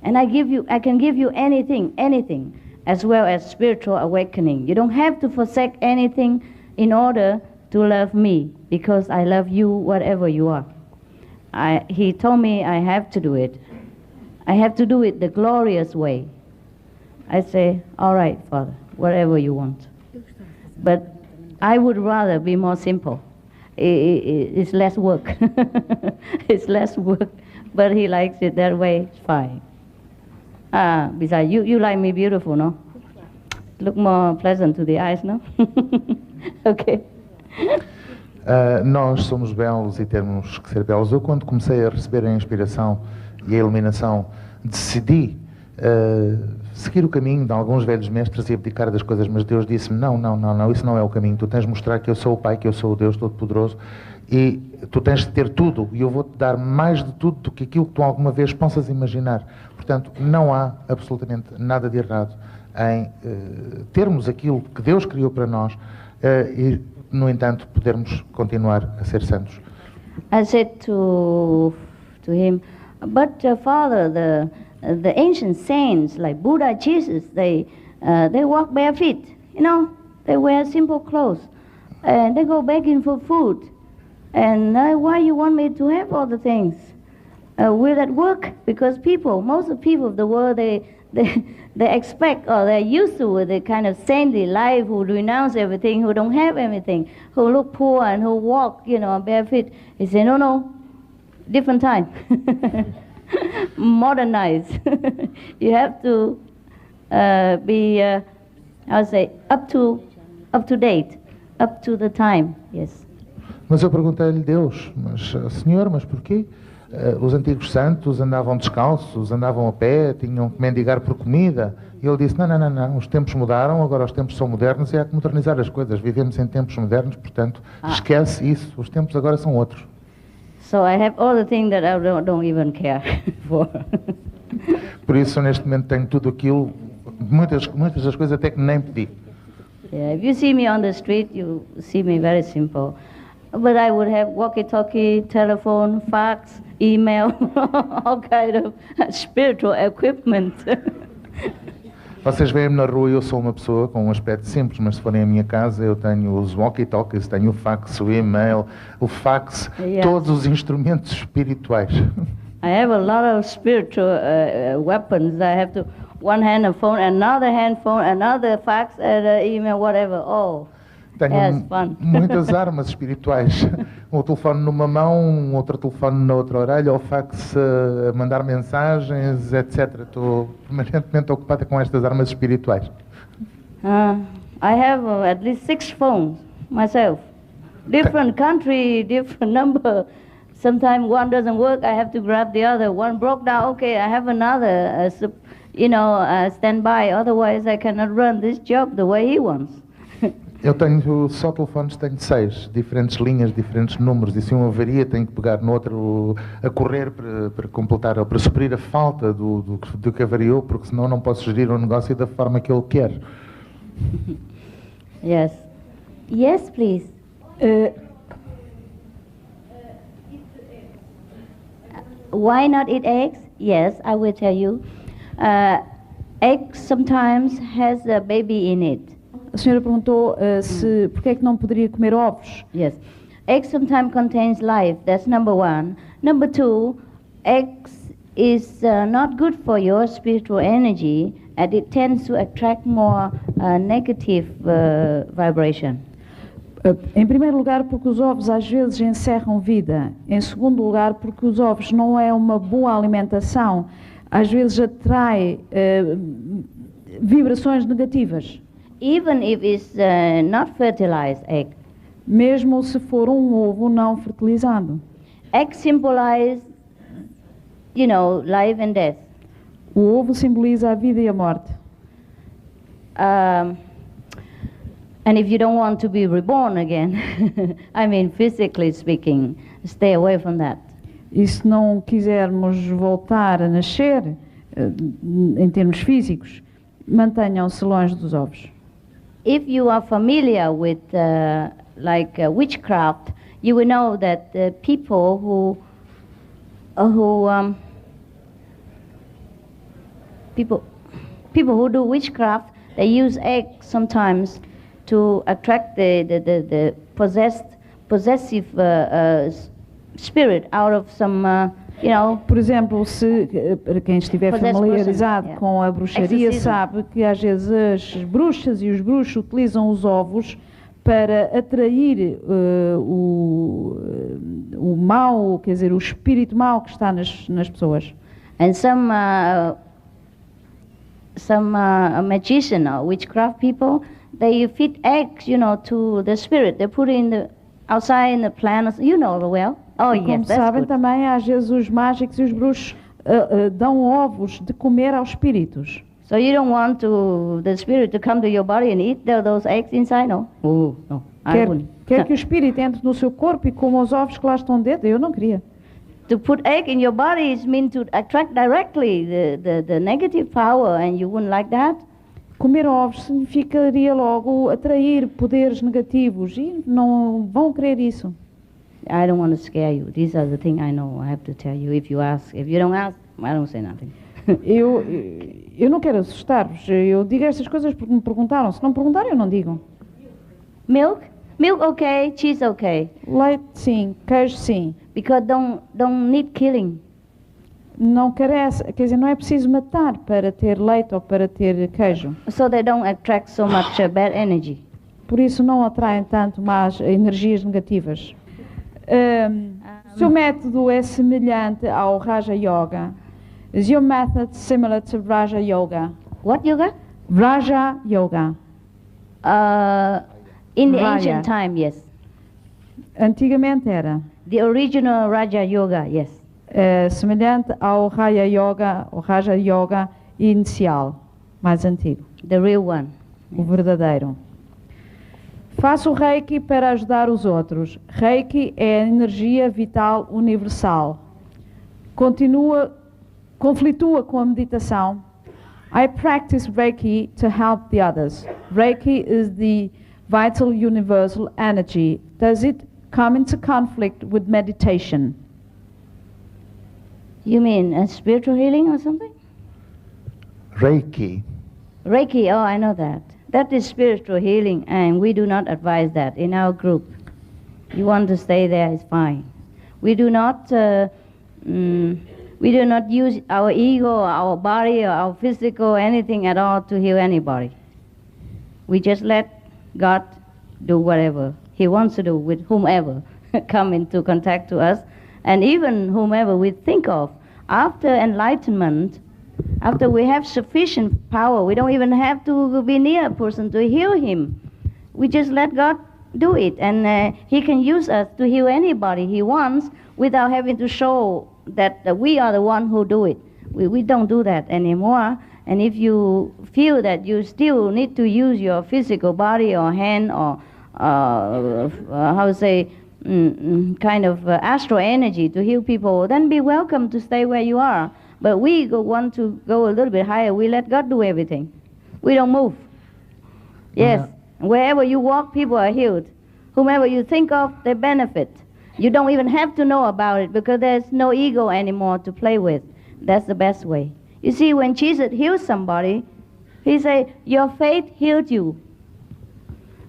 and I can give you anything, as well as spiritual awakening. You don't have to forsake anything in order to love me, because I love you whatever you are. He told me I have to do it. I have to do it the glorious way. I say, all right, Father, whatever you want. But I would rather be more simple. It's less work. It's less work. But he likes it that way, it's fine. Besides, you like me beautiful, no? Look more pleasant to the eyes, no? Okay. Nós somos belos e temos que ser belos. Eu, quando comecei a receber a inspiração e a iluminação, decidi seguir o caminho de alguns velhos mestres e abdicar das coisas, mas Deus disse-me, não, isso não é o caminho. Tu tens de mostrar que eu sou o Pai, que eu sou o Deus Todo-Poderoso, e tu tens de ter tudo, e eu vou-te dar mais de tudo do que aquilo que tu alguma vez possas imaginar. Portanto, não há absolutamente nada de errado em termos aquilo que Deus criou para nós e, no entanto, podermos continuar a ser santos. I said to him, but Father, the ancient saints like Buddha, Jesus, they walk bare feet, you know, they wear simple clothes, and they go begging for food. And why you want me to have all the things? Will that work? Because most of the people of the world, they expect, or they're used to the kind of saintly life, who renounce everything, who don't have anything, who look poor and who walk, bare feet. He said, no, different time. Modernized. You have to be, up to date, up to the time, yes. Mas eu perguntei-lhe, Deus, Senhor, mas porquê? Os antigos santos andavam descalços, andavam a pé, tinham que mendigar por comida. E ele disse, não, os tempos mudaram, agora os tempos são modernos e há que modernizar as coisas. Vivemos em tempos modernos, portanto, esquece isso, os tempos agora são outros. So I have all the things that I don't even care for. Por isso, neste momento, tenho tudo aquilo, muitas das coisas até que nem pedi. Yeah, if you see me on the street, you see me very simple. But I would have walkie-talkie, telephone, fax, email, all kind of spiritual equipment. Vocês veem-me na rua e eu sou uma pessoa com um aspecto simples, mas se forem à minha casa eu tenho os walkie-talkies, tenho o fax, o e-mail, o fax, Yes. todos os instrumentos espirituais. I have a lot of spiritual weapons. I have to one hand a phone, another hand phone, another fax, and email, whatever. Oh, Tenho yes, fun. muitas armas espirituais. Um telefone numa mão, um outro telefone na outra orelha, ou fax a mandar mensagens, etc. Estou permanentemente ocupada com estas armas espirituais. I have at least 6 phones myself. Different country, different number. Sometimes one doesn't work, I have to grab the other. One broke down, okay, I have another, standby. Otherwise, I cannot run this job the way he wants. Eu tenho só telefones, tenho 6, diferentes linhas, diferentes números, e se um avaria tenho que pegar no outro a correr para completar, ou para suprir a falta do que avariou, porque senão não posso gerir o negócio da forma que ele quer. Yes. Yes, please. Why not eat eggs? Yes, I will tell you. Egg sometimes has a baby in it. A senhora perguntou se porque é que não poderia comer ovos. Yes. Egg sometimes contains life. That's number 1. Number 2, eggs is not good for your spiritual energy, and it tends to attract more negative vibration. Em primeiro lugar, porque os ovos às vezes encerram vida. Em segundo lugar, porque os ovos não é uma boa alimentação. Às vezes atrai vibrações negativas. Even if it's not fertilized egg. Mesmo se for um ovo não fertilizado. Egg symbolize, life and death. O ovo simboliza a vida e a morte. And if you don't want to be reborn again, I mean physically speaking, stay away from that. E se não quisermos voltar a nascer, em termos físicos, mantenham-se longe dos ovos. If you are familiar with witchcraft, you will know that people who do witchcraft, they use eggs sometimes to attract the possessive spirit out of some, Por exemplo, para quem estiver familiarizado com a bruxaria, sabe que às vezes as bruxas e os bruxos utilizam os ovos para atrair o mal, quer dizer, o espírito mau que está nas pessoas. And some magician or witchcraft people, they feed eggs, to the spirit. They put it outside in the plant. You know well. Oh, e como yes, that's sabem good. também, às vezes os mágicos e os bruxos dão ovos de comer aos espíritos. So you don't want the spirit to come to your body and eat those eggs inside? No. Oh, no. I wouldn't. Quer que o espírito entre no seu corpo e coma os ovos que lá estão dentro? Eu não queria. To put egg in your body is mean to attract directly the negative power, and you wouldn't like that? Comer ovos significaria logo atrair poderes negativos e não vão querer isso. I don't want to scare you. These are the things I know. I have to tell you. If you ask, if you don't ask, I don't say nothing. Eu não quero assustar-vos. Eu digo estas coisas porque me perguntaram. Se não perguntarem, eu não digo. Milk? Milk okay, cheese okay. Leite sim, queijo sim. Because don't need killing. Não carece, quer dizer, não é preciso matar para ter leite ou para ter queijo. So they don't attract so much bad energy. Por isso não atraem tanto mais energias negativas. O seu método é semelhante ao Raja Yoga. Is your method similar to Raja Yoga? What yoga? Raja Yoga. In the Raya. ancient time, yes. Antigamente era. The original Raja Yoga, yes. Semelhante ao Raja Yoga, o Raja Yoga inicial, mais antigo. The real one. O verdadeiro. Faço Reiki para ajudar os outros. Reiki é a energia vital universal. Conflitua com a meditação. I practice Reiki to help the others. Reiki is the vital universal energy. Does it come into conflict with meditation? You mean a spiritual healing or something? Reiki Reiki, oh, I know that. That is spiritual healing, and we do not advise that in our group. You want to stay there, it's fine. We do not use our ego, or our body, or our physical, anything at all to heal anybody. We just let God do whatever He wants to do with whomever come into contact to us, and even whomever we think of. After enlightenment, after we have sufficient power, we don't even have to be near a person to heal him. We just let God do it, and He can use us to heal anybody He wants without having to show that we are the one who do it. We don't do that anymore. And if you feel that you still need to use your physical body or hand or kind of astral energy to heal people, then be welcome to stay where you are. But we want to go a little bit higher. We let God do everything. We don't move. Yes. Wherever you walk, people are healed. Whomever you think of, they benefit. You don't even have to know about it because there's no ego anymore to play with. That's the best way. You see, when Jesus heals somebody, He say, your faith healed you.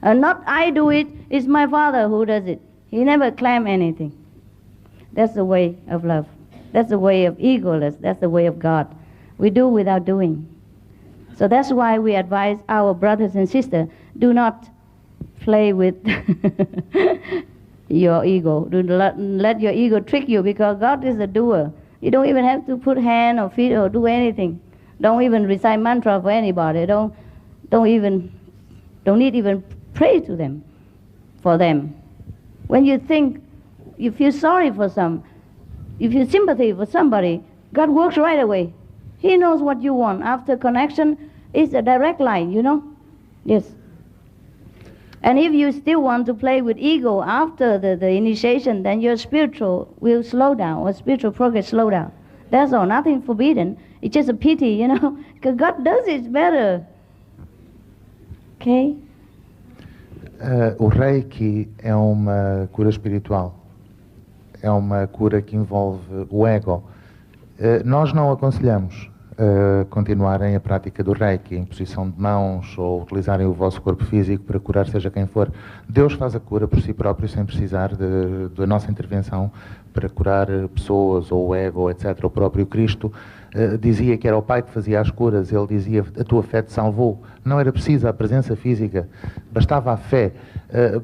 Not I do it, it's my Father who does it. He never claim anything. That's the way of love. That's the way of egoless. That's the way of God. We do without doing. So that's why we advise our brothers and sisters, do not play with your ego. Do not let your ego trick you, because God is a doer. You don't even have to put hand or feet or do anything. Don't even recite mantra for anybody. Don't need even pray to them, for them. When you think, you feel sorry for some, you feel sympathy for somebody, God works right away. He knows what you want. After connection, it's a direct line, you know? Yes. And if you still want to play with ego after the initiation, then your spiritual will slow down, or spiritual progress slow down. That's all, nothing forbidden. It's just a pity, you know, because God does it better. Okay? O Reiki é uma cura espiritual. É uma cura que envolve o ego. Nós não aconselhamos continuarem a prática do Reiki, a imposição de mãos ou utilizarem o vosso corpo físico para curar seja quem for. Deus faz a cura por si próprio sem precisar da nossa intervenção para curar pessoas ou o ego, etc. O próprio Cristo dizia que era o Pai que fazia as curas. Ele dizia, a tua fé te salvou. Não era preciso a presença física, bastava a fé.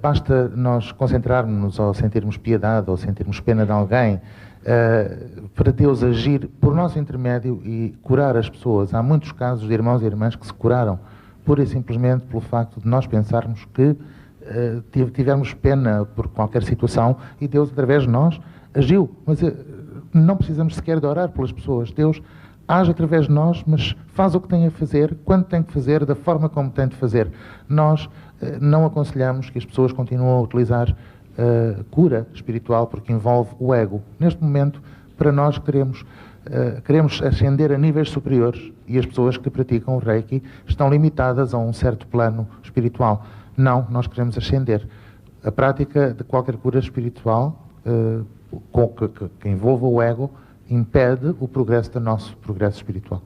Basta nós concentrarmos ou sentirmos piedade ou sentirmos pena de alguém para Deus agir por nosso intermédio e curar as pessoas. Há muitos casos de irmãos e irmãs que se curaram pura e simplesmente pelo facto de nós pensarmos que tivemos pena por qualquer situação e Deus, através de nós, agiu. Mas não precisamos sequer de orar pelas pessoas. Deus age através de nós, mas faz o que tem a fazer, quando tem que fazer, da forma como tem de fazer. Nós não aconselhamos que as pessoas continuem a utilizar cura espiritual porque envolve o ego. Neste momento, para nós queremos ascender a níveis superiores e as pessoas que praticam o Reiki estão limitadas a um certo plano espiritual. Não, nós queremos ascender. A prática de qualquer cura espiritual que envolva o ego impede o progresso do nosso progresso espiritual.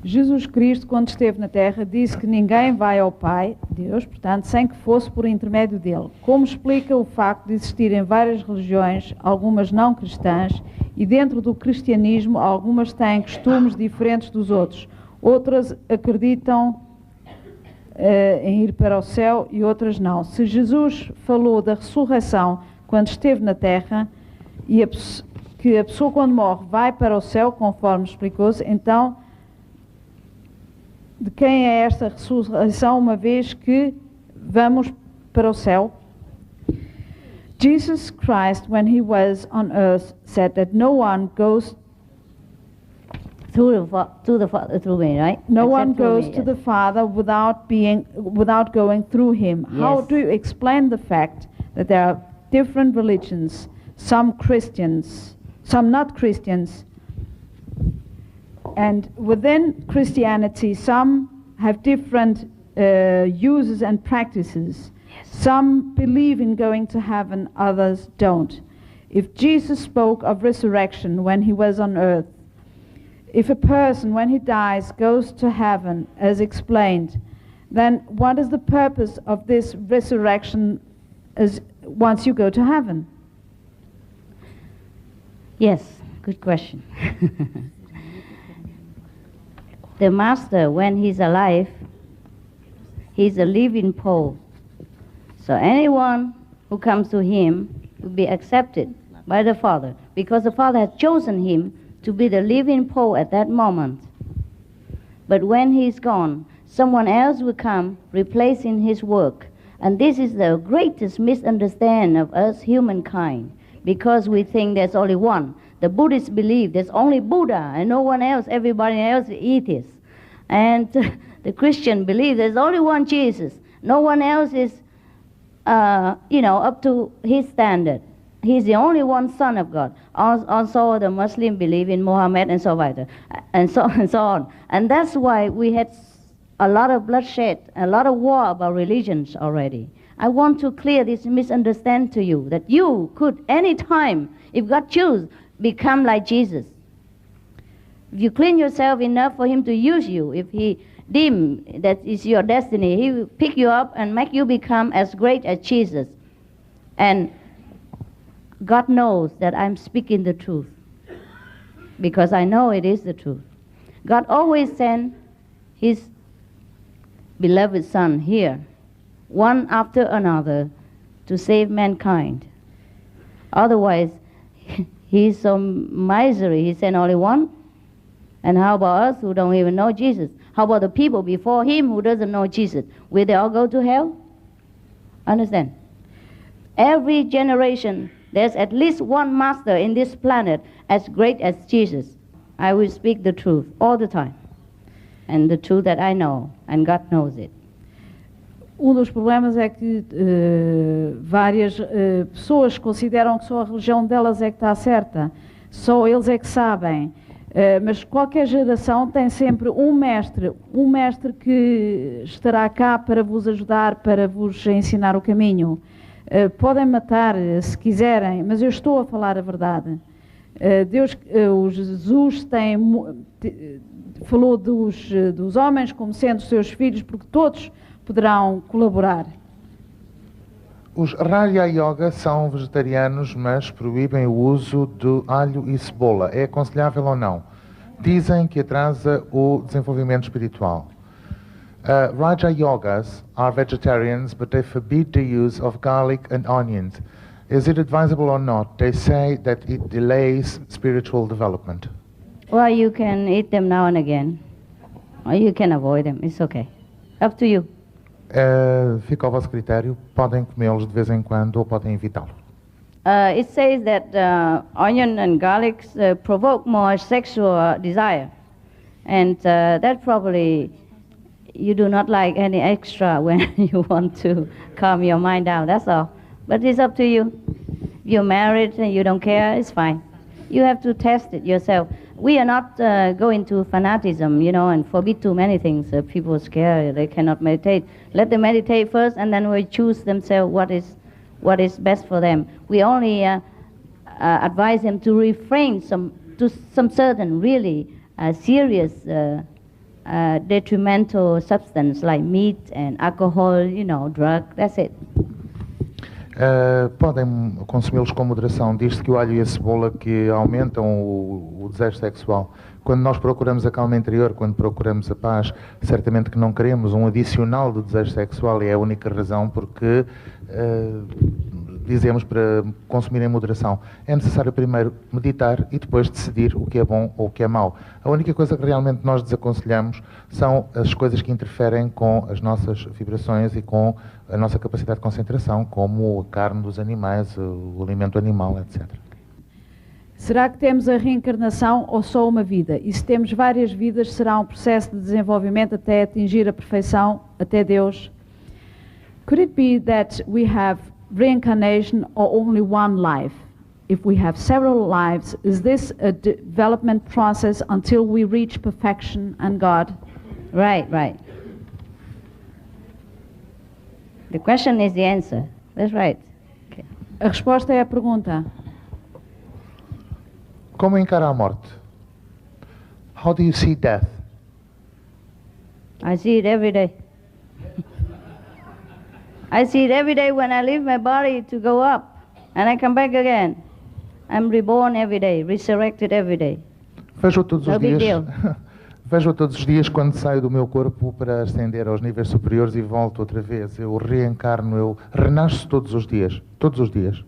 Jesus Cristo, quando esteve na Terra, disse que ninguém vai ao Pai, Deus, portanto, sem que fosse por intermédio dele. Como explica o facto de existirem várias religiões, algumas não cristãs, e dentro do cristianismo, algumas têm costumes diferentes dos outros. Outras acreditam em ir para o céu e outras não. Se Jesus falou da ressurreição quando esteve na Terra, e que a pessoa quando morre vai para o céu, conforme explicou-se, então de quem é esta ressurreição, uma vez que vamos para o céu? Jesus Christ, when he was on earth, said that no one goes through me, right? No one goes to the Father without going through him. Yes. How do you explain the fact that there are different religions, some Christians, some not Christians, and within Christianity, some have different uses and practices. Yes. Some believe in going to heaven, others don't. If Jesus spoke of resurrection when he was on earth, if a person, when he dies, goes to heaven, as explained, then what is the purpose of this resurrection as once you go to heaven? Yes, good question. The master, when he's alive, he's a living pole. So anyone who comes to him will be accepted by the Father, because the Father has chosen him to be the living pole at that moment. But when he's gone, someone else will come replacing his work. And this is the greatest misunderstanding of us humankind, because we think there's only one. The Buddhists believe there's only Buddha and no one else, everybody else is atheists. And the Christian believe there's only one Jesus. No one else is, up to his standard. He's the only one Son of God. Also, the Muslim believe in Muhammad and so on, and so on. And that's why we had a lot of bloodshed, a lot of war about religions already. I want to clear this misunderstanding to you, that you could any time, if God choose, become like Jesus. If you clean yourself enough for him to use you, if he deem that is your destiny, he will pick you up and make you become as great as Jesus. And God knows that I'm speaking the truth, because I know it is the truth. God always sent his beloved Son here, one after another, to save mankind. Otherwise, he's so miserly. He sent only one. And how about us who don't even know Jesus? How about the people before him who doesn't know Jesus? Will they all go to hell? Understand? Every generation, there's at least one master in this planet as great as Jesus. I will speak the truth all the time. And the truth that I know, and God knows it. Dos problemas é que várias pessoas consideram que só a religião delas é que está certa. Só eles é que sabem. Mas qualquer geração tem sempre um mestre que estará cá para vos ajudar, para vos ensinar o caminho. Podem matar se quiserem, mas eu estou a falar a verdade. O Jesus falou dos homens como sendo seus filhos, porque todos poderão colaborar. Os Raja Yoga são vegetarianos, mas proíbem o uso de alho e cebola. É aconselhável ou não? Dizem que atrasa o desenvolvimento espiritual. Raja Yogas are vegetarians, but they forbid the use of garlic and onions. Is it advisable or not? They say that it delays spiritual development. Well, you can eat them now and again, or you can avoid them. It's okay. Up to you. Fica ao vosso critério. Podem comê-los de vez em quando ou podem evitá-lo. It says that onion and garlic provoke more sexual desire, and that probably you do not like any extra when you want to calm your mind down. That's all. But it's up to you. If you're married and you don't care, it's fine. You have to test it yourself. We are not going to fanaticism, and forbid too many things. People are scared, they cannot meditate. Let them meditate first, and then we choose themselves what is best for them. We only advise them to refrain to some certain really serious detrimental substance like meat and alcohol, drug. That's it. Podem consumi-los com moderação. Diz-se que o alho e a cebola que aumentam o desejo sexual. Quando nós procuramos a calma interior, quando procuramos a paz, certamente que não queremos um adicional do desejo sexual, e é a única razão porque dizemos para consumir em moderação. É necessário primeiro meditar e depois decidir o que é bom ou o que é mau. A única coisa que realmente nós desaconselhamos são as coisas que interferem com as nossas vibrações e com a nossa capacidade de concentração, como a carne dos animais, o alimento animal, etc. Será que temos a reencarnação ou só uma vida? E se temos várias vidas, será um processo de desenvolvimento até atingir a perfeição, até Deus? Could it be that we have reincarnation or only one life? If we have several lives, is this a development process until we reach perfection and God? Right. The question is the answer. That's right. Okay. A resposta é a pergunta. Como encara a morte? how do you see death? I see it every day. I see it every day when I leave my body to go up and I come back again. I'm reborn every day, resurrected every day. Vejo-o todos os No big dias. deal. Vejo-o todos os dias quando saio do meu corpo para ascender aos níveis superiores e volto outra vez. Eu reencarno, eu renasço todos os dias. Todos os dias.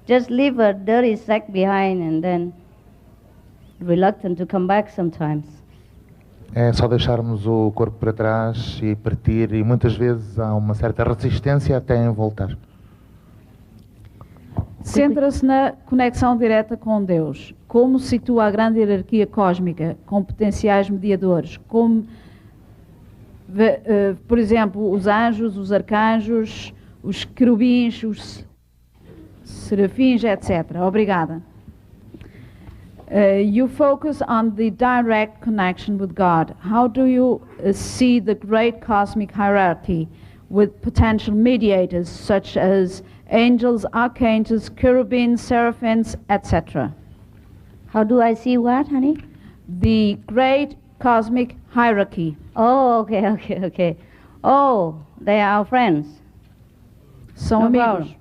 Just leave a dirty sack behind and then reluctant to come back sometimes. É só deixarmos o corpo para trás e partir, e muitas vezes há uma certa resistência até em voltar. Centra-se na conexão direta com Deus. Como situa a grande hierarquia cósmica, com potenciais mediadores, como, por exemplo, os anjos, os arcanjos, os querubins, os serafins, etc. Obrigada. You focus on the direct connection with God. How do you see the great cosmic hierarchy with potential mediators such as angels, archangels, cherubims, seraphims, etc.? How do I see what, honey? The great cosmic hierarchy. Oh, okay. Oh, they are our friends. São No amigos. problem.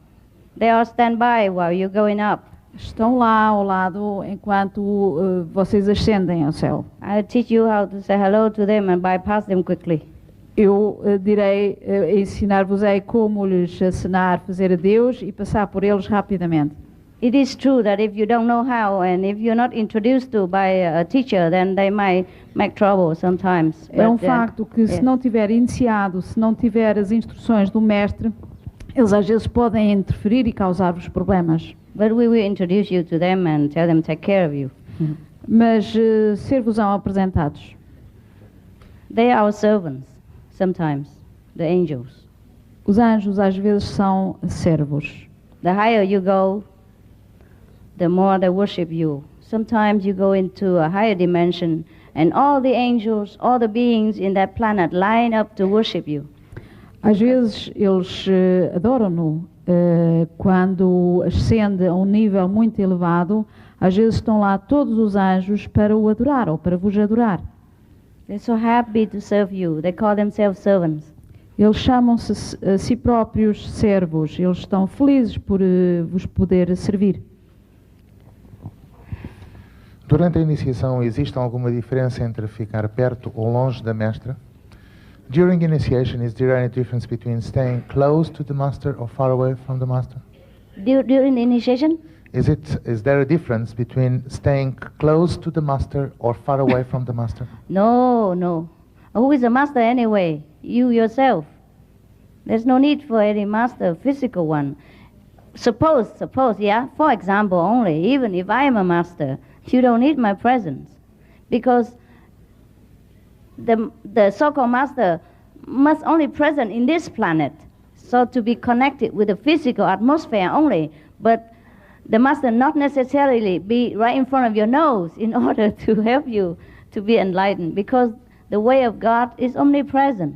They all stand by while you're going up. Estão lá ao lado enquanto vocês ascendem ao céu. I'll teach you how to say hello to them and bypass them quickly. Eu direi, ensinar-vos-ei como lhes acenar, fazer adeus e passar por eles rapidamente. It is true that if you don't know how and if you're not introduced to by a teacher, then they might make trouble sometimes. É um facto que se yes. não tiver iniciado, se não tiver as instruções do mestre, eles às vezes podem interferir e causar-vos problemas. But we will introduce you to them and tell them to take care of you. Mas ser-vos-ão apresentados. They are our servants, sometimes, the angels. Os anjos às vezes são servos. The higher you go, the more they worship you. Sometimes you go into a higher dimension and all the angels, all the beings in that planet line up to worship you. Às vezes eles adoram-no. Quando ascende a um nível muito elevado, às vezes estão lá todos os anjos para o adorar ou para vos adorar. They're so happy to serve you. They call themselves servants. Eles chamam-se a si próprios servos. Eles estão felizes por vos poder servir. Durante a iniciação, existe alguma diferença entre ficar perto ou longe da mestra? During initiation, is there any difference between staying close to the master or far away from the master? During the initiation? Is there a difference between staying close to the master or far away from the master? No. Who is a master anyway? You yourself. There's no need for any master, physical one. Suppose, yeah, for example only, even if I am a master, you don't need my presence. Because the so-called master must only present in this planet, so to be connected with the physical atmosphere only, but the master not necessarily be right in front of your nose in order to help you to be enlightened, because the way of God is omnipresent.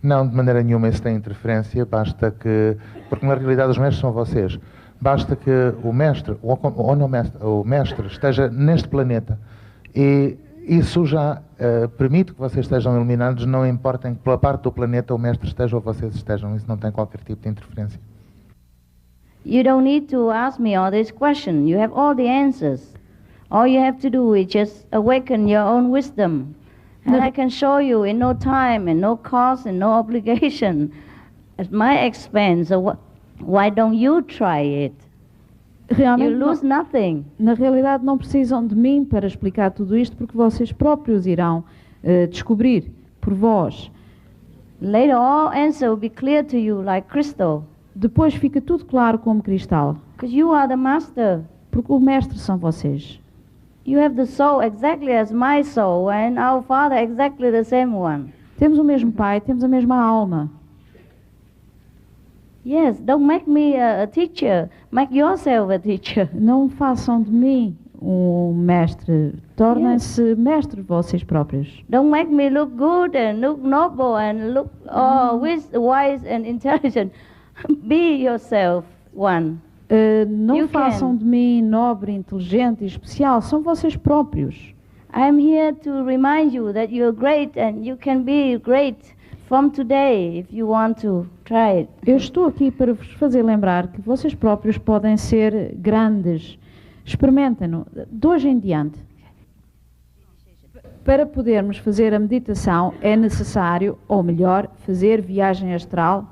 Não, de maneira nenhuma isso tem interferência, basta que, porque na realidade os mestres são vocês, basta que o mestre, ou não mestre, o mestre esteja neste planeta e isso já permite que vocês estejam iluminados, não importa em que pela parte do planeta o mestre esteja ou vocês estejam, isso não tem qualquer tipo de interferência. You don't need to ask me all these questions. You have all the answers. All you have to do is just awaken your own wisdom. And I can show you in no time and no cost and no obligation at my expense. So why don't you try it? Realmente You lose nothing. Na realidade não precisam de mim para explicar tudo isto, porque vocês próprios irão descobrir por vós. Later all answer will be clear to you like crystal. Depois fica tudo claro como cristal, Because you are the master. porque o mestre são vocês. You have the soul exactly as my soul and our Father exactly the same one. Temos o mesmo pai, temos a mesma alma. Yes, don't make me a teacher. Make yourself a teacher. Não façam de mim um mestre. Tornem-se mestres vocês próprios. Don't make me look good and look noble and look wise and intelligent. Be yourself one. Não You façam can. de mim nobre, inteligente e especial, são vocês próprios. I'm here to remind you that you're great and you can be great from today if you want to try it. Eu estou aqui para vos fazer lembrar que vocês próprios podem ser grandes. Experimentem-no de hoje em diante. Para podermos fazer a meditação é necessário, ou melhor, fazer viagem astral.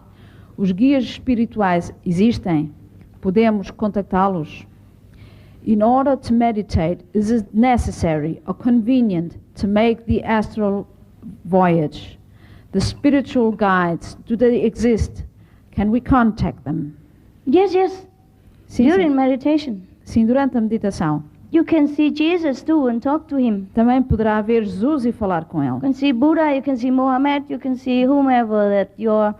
Os guias espirituais existem, podemos contactá-los. In order to meditate, is it necessary or convenient to make the astral voyage? The spiritual guides, do they exist? Can we contact them? Yes, yes. Sim, During sim. meditation. Sim, durante a meditação. You can see Jesus too and talk to him. Também poderá ver Jesus e falar com ele. You can see Buddha, you can see Muhammad, you can see whomever that your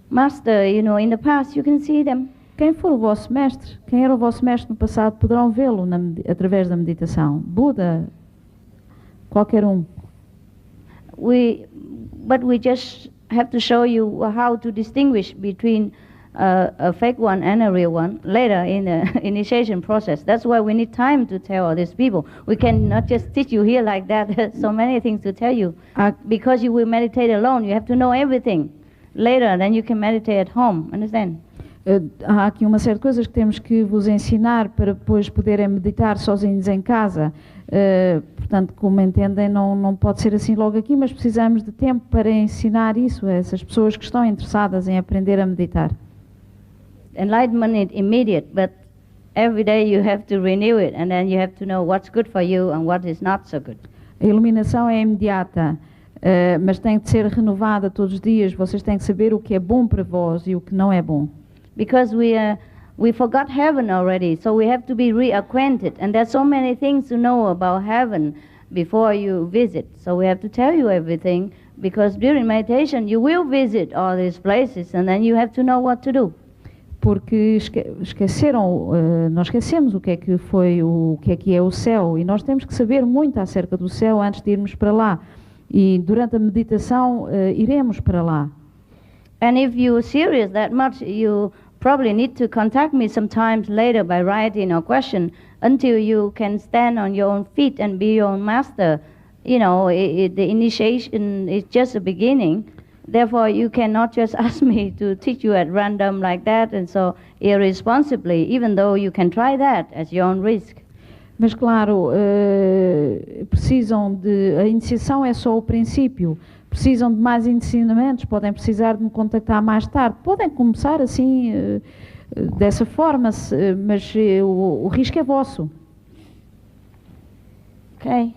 master, in the past, you can see them. Quem for o vosso mestre, quem era o vosso mestre no passado, poderão vê-lo através da meditação. Buda, qualquer um. But we just have to show you how to distinguish between a fake one and a real one later in the initiation process. That's why we need time to tell all these people. We cannot just teach you here like that. There's so many things to tell you. Because you will meditate alone, you have to know everything. Later, then you can meditate at home. Understand? Há aqui uma série de coisas que temos que vos ensinar para depois poderem meditar sozinhos em casa. Portanto, como entendem, não pode ser assim logo aqui, mas precisamos de tempo para ensinar isso a essas pessoas que estão interessadas em aprender a meditar. Enlightenment is immediate, but every day you have to renew it, and then you have to know what's good for you and what is not so good. A iluminação é imediata, mas tem de ser renovada todos os dias. Vocês têm que saber o que é bom para vós e o que não é bom. Because we forgot heaven already, so we have to be reacquainted. And there's so many things to know about heaven before you visit. So we have to tell you everything, because during meditation you will visit all these places, and then you have to know what to do. Porque nós esquecemos o que é que é o céu, e nós temos que saber muito acerca do céu antes de irmos para lá. E durante a meditação iremos para lá. And if you're serious that much, you probably need to contact me sometimes later by writing or question until you can stand on your own feet and be your own master. The initiation is just the beginning. Therefore, you cannot just ask me to teach you at random like that and so irresponsibly, even though you can try that at your own risk. Mas claro, a iniciação é só o princípio. Precisam de mais ensinamentos, podem precisar de me contactar mais tarde. Podem começar assim, dessa forma, mas o risco é vosso. Okay.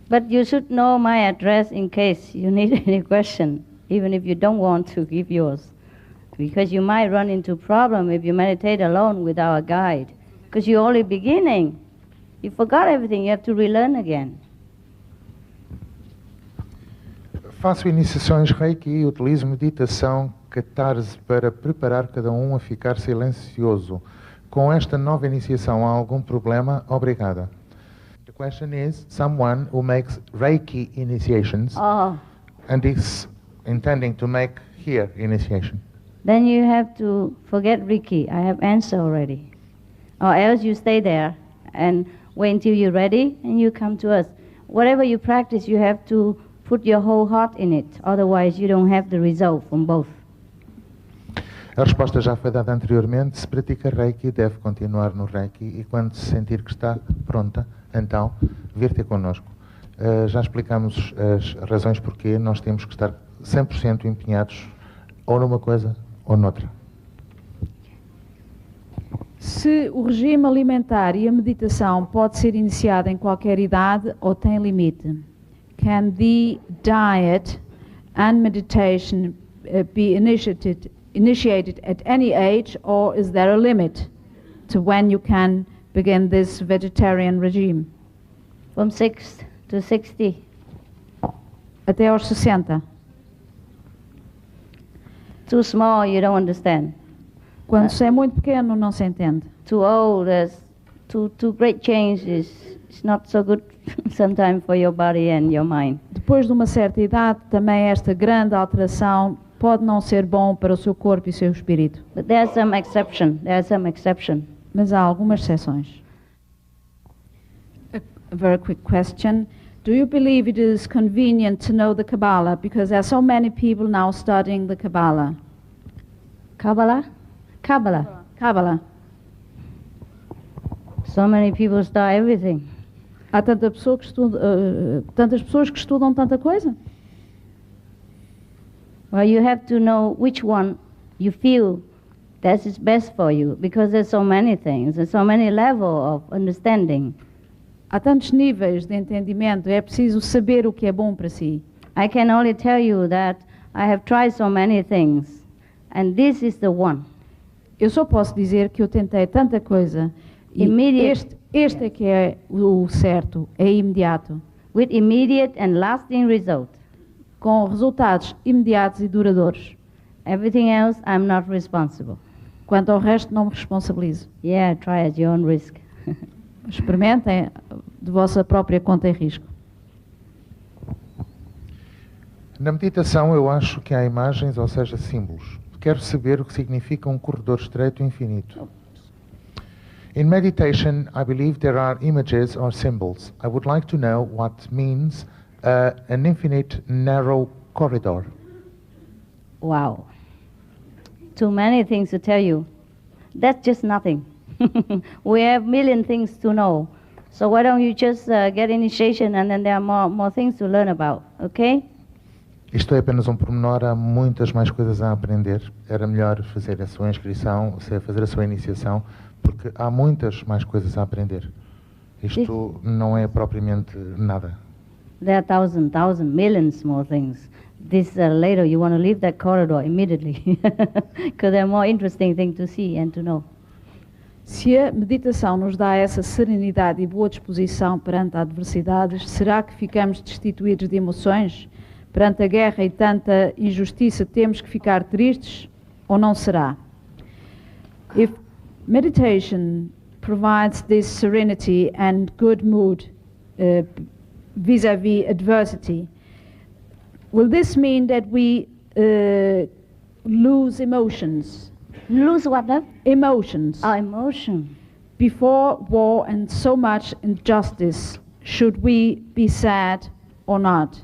But you should know my address in case you need any question, even if you don't want to give yours. Because you might run into problem if you meditate alone without a guide. Because you're only beginning. You forgot everything, you have to relearn again. Faço iniciações Reiki e utilizo meditação catarse para preparar cada um a ficar silencioso. Com esta nova iniciação há algum problema? Obrigada. The question is, someone who makes Reiki initiations and is intending to make here initiation. Then you have to forget Reiki. I have answered already. Or else you stay there and wait until you're ready and you come to us. Whatever you practice, you have to put your whole heart in it. Otherwise, you don't have the result from both. A resposta já foi dada anteriormente. Se pratica Reiki, deve continuar no Reiki e quando se sentir que está pronta, então, vir ter connosco. Já explicamos as razões porque nós temos que estar 100% empenhados ou numa coisa ou noutra. Se o regime alimentar e a meditação pode ser iniciado em qualquer idade ou tem limite? Can the diet and meditation be initiated at any age, or is there a limit to when you can begin this vegetarian regime? From 6 to 60. Até aos 60. Too small, you don't understand. Quando se é muito pequeno, não se entende. Too old, there's too great change it's not so good sometimes for your body and your mind. Depois de uma certa idade, também esta grande alteração pode não ser bom para o seu corpo e seu espírito. But there are some exception. There are some exception. Mas há algumas exceções. A very quick question. Do you believe it is convenient to know the Kabbalah? Because there are so many people now studying the Kabbalah. Kabbalah? Kabbalah. Kabbalah. So many people study everything. Há tantas pessoas que estudam tanta coisa. Well, you have to know which one you feel that is best for you, because there's so many things, there's so many levels of understanding. Há tantos níveis de entendimento, é preciso saber o que é bom para si. I can only tell you that I have tried so many things, and this is the one. Eu só posso dizer que eu tentei tanta coisa e este é que é o certo, é imediato. With immediate and lasting result. Com resultados imediatos e duradouros. Everything else I'm not responsible. Quanto ao resto, não me responsabilizo. Yeah, try at your own risk. Experimentem de vossa própria conta e risco. Na meditação eu acho que há imagens, ou seja, símbolos. Quero saber o que significa um corredor estreito e infinito. In meditation, I believe there are images or symbols. I would like to know what means an infinite narrow corridor. Wow. Too many things to tell you. That's just nothing. We have million things to know. So why don't you just get initiation, and then there are more things to learn about, okay? Isto é apenas um pormenor, há muitas mais coisas a aprender. Era melhor fazer a sua inscrição, fazer a sua iniciação, porque há muitas mais coisas a aprender. Isto não é propriamente nada. There are thousand, millions more things. This later you want to leave that corridor immediately, because there are more interesting things to see and to know. Se a meditação nos dá essa serenidade e boa disposição perante adversidades, será que ficamos destituídos de emoções? Perante a guerra e tanta injustiça, temos que ficar tristes? Ou não será? If meditation provides this serenity and good mood vis-à-vis adversity, will this mean that we lose emotions? Lose what? Emotions. Oh, emotion. Before war and so much injustice, should we be sad or not?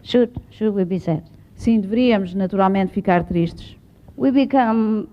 Should we be sad? Sim, deveríamos naturalmente ficar tristes. We become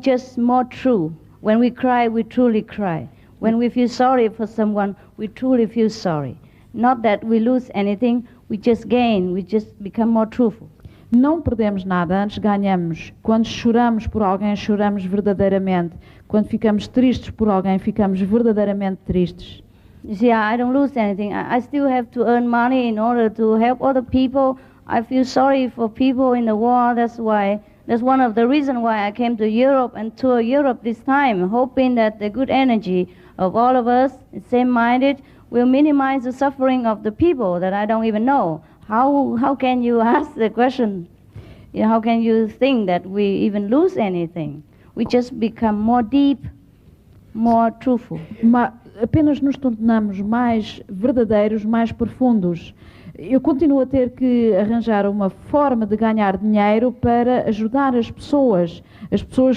just more true. When we cry, we truly cry. When we feel sorry for someone, we truly feel sorry. Not that we lose anything, we just gain, we just become more truthful. Não perdemos nada, antes ganhamos. Quando choramos por alguém, choramos verdadeiramente. Quando ficamos tristes por alguém, ficamos verdadeiramente tristes. You see, I don't lose anything. I still have to earn money in order to help other people. I feel sorry for people in the war. That's one of the reasons why I came to Europe and tour Europe this time, hoping that the good energy of all of us, same-minded, will minimize the suffering of the people that I don't even know. How can you ask the question? You know, how can you think that we even lose anything? We just become more deep, more truthful. Apenas nos tornamos mais verdadeiros, mais profundos. Eu continuo a ter que arranjar uma forma de ganhar dinheiro para ajudar as pessoas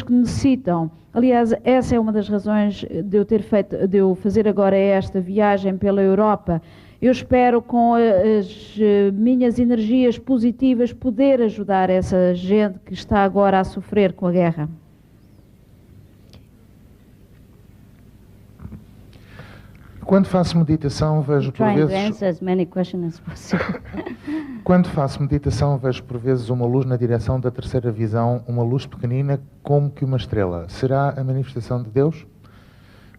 que necessitam. Aliás, essa é uma das razões de eu fazer agora esta viagem pela Europa. Eu espero, com as minhas energias positivas, poder ajudar essa gente que está agora a sofrer com a guerra. Quando faço meditação, vejo por vezes... Quando faço meditação, vejo por vezes uma luz na direção da terceira visão, uma luz pequenina como que uma estrela. Será a manifestação de Deus?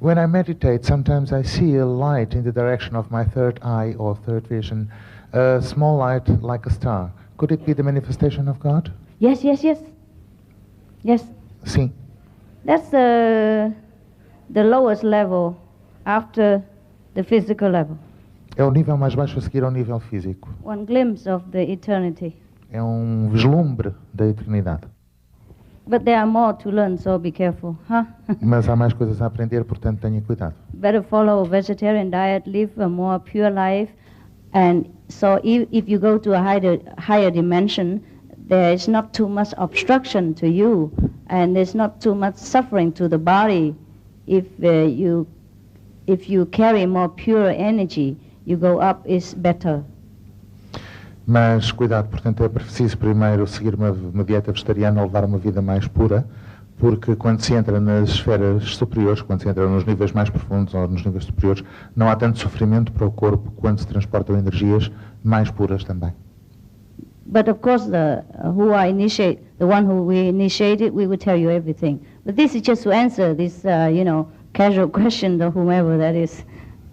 When I meditate, sometimes I see a light in the direction of my third eye or third vision, a small light like a star. Could it be the manifestation of God? Yes. Yes. Sim. That's the lowest level after the physical level. É o nível mais baixo a seguir ao nível físico. One glimpse of the eternity. É um vislumbre da eternidade. But there are more to learn, so be careful, huh? Mas há mais coisas a aprender, portanto tenha cuidado. Better follow a vegetarian diet, live a more pure life, and so if you go to a higher dimension, there is not too much obstruction to you, and there's not too much suffering to the body. If you carry more pure energy, you go up is better. Mas cuidado, portanto é preciso primeiro seguir uma dieta vegetariana ou levar uma vida mais pura, porque quando se entra nas esferas superiores, quando se entra nos níveis mais profundos ou nos níveis superiores, não há tanto sofrimento para o corpo quando se transportam energias mais puras também. But of course, the one who we initiated, we will tell you everything. But this is just to answer this, casual question of whomever that is,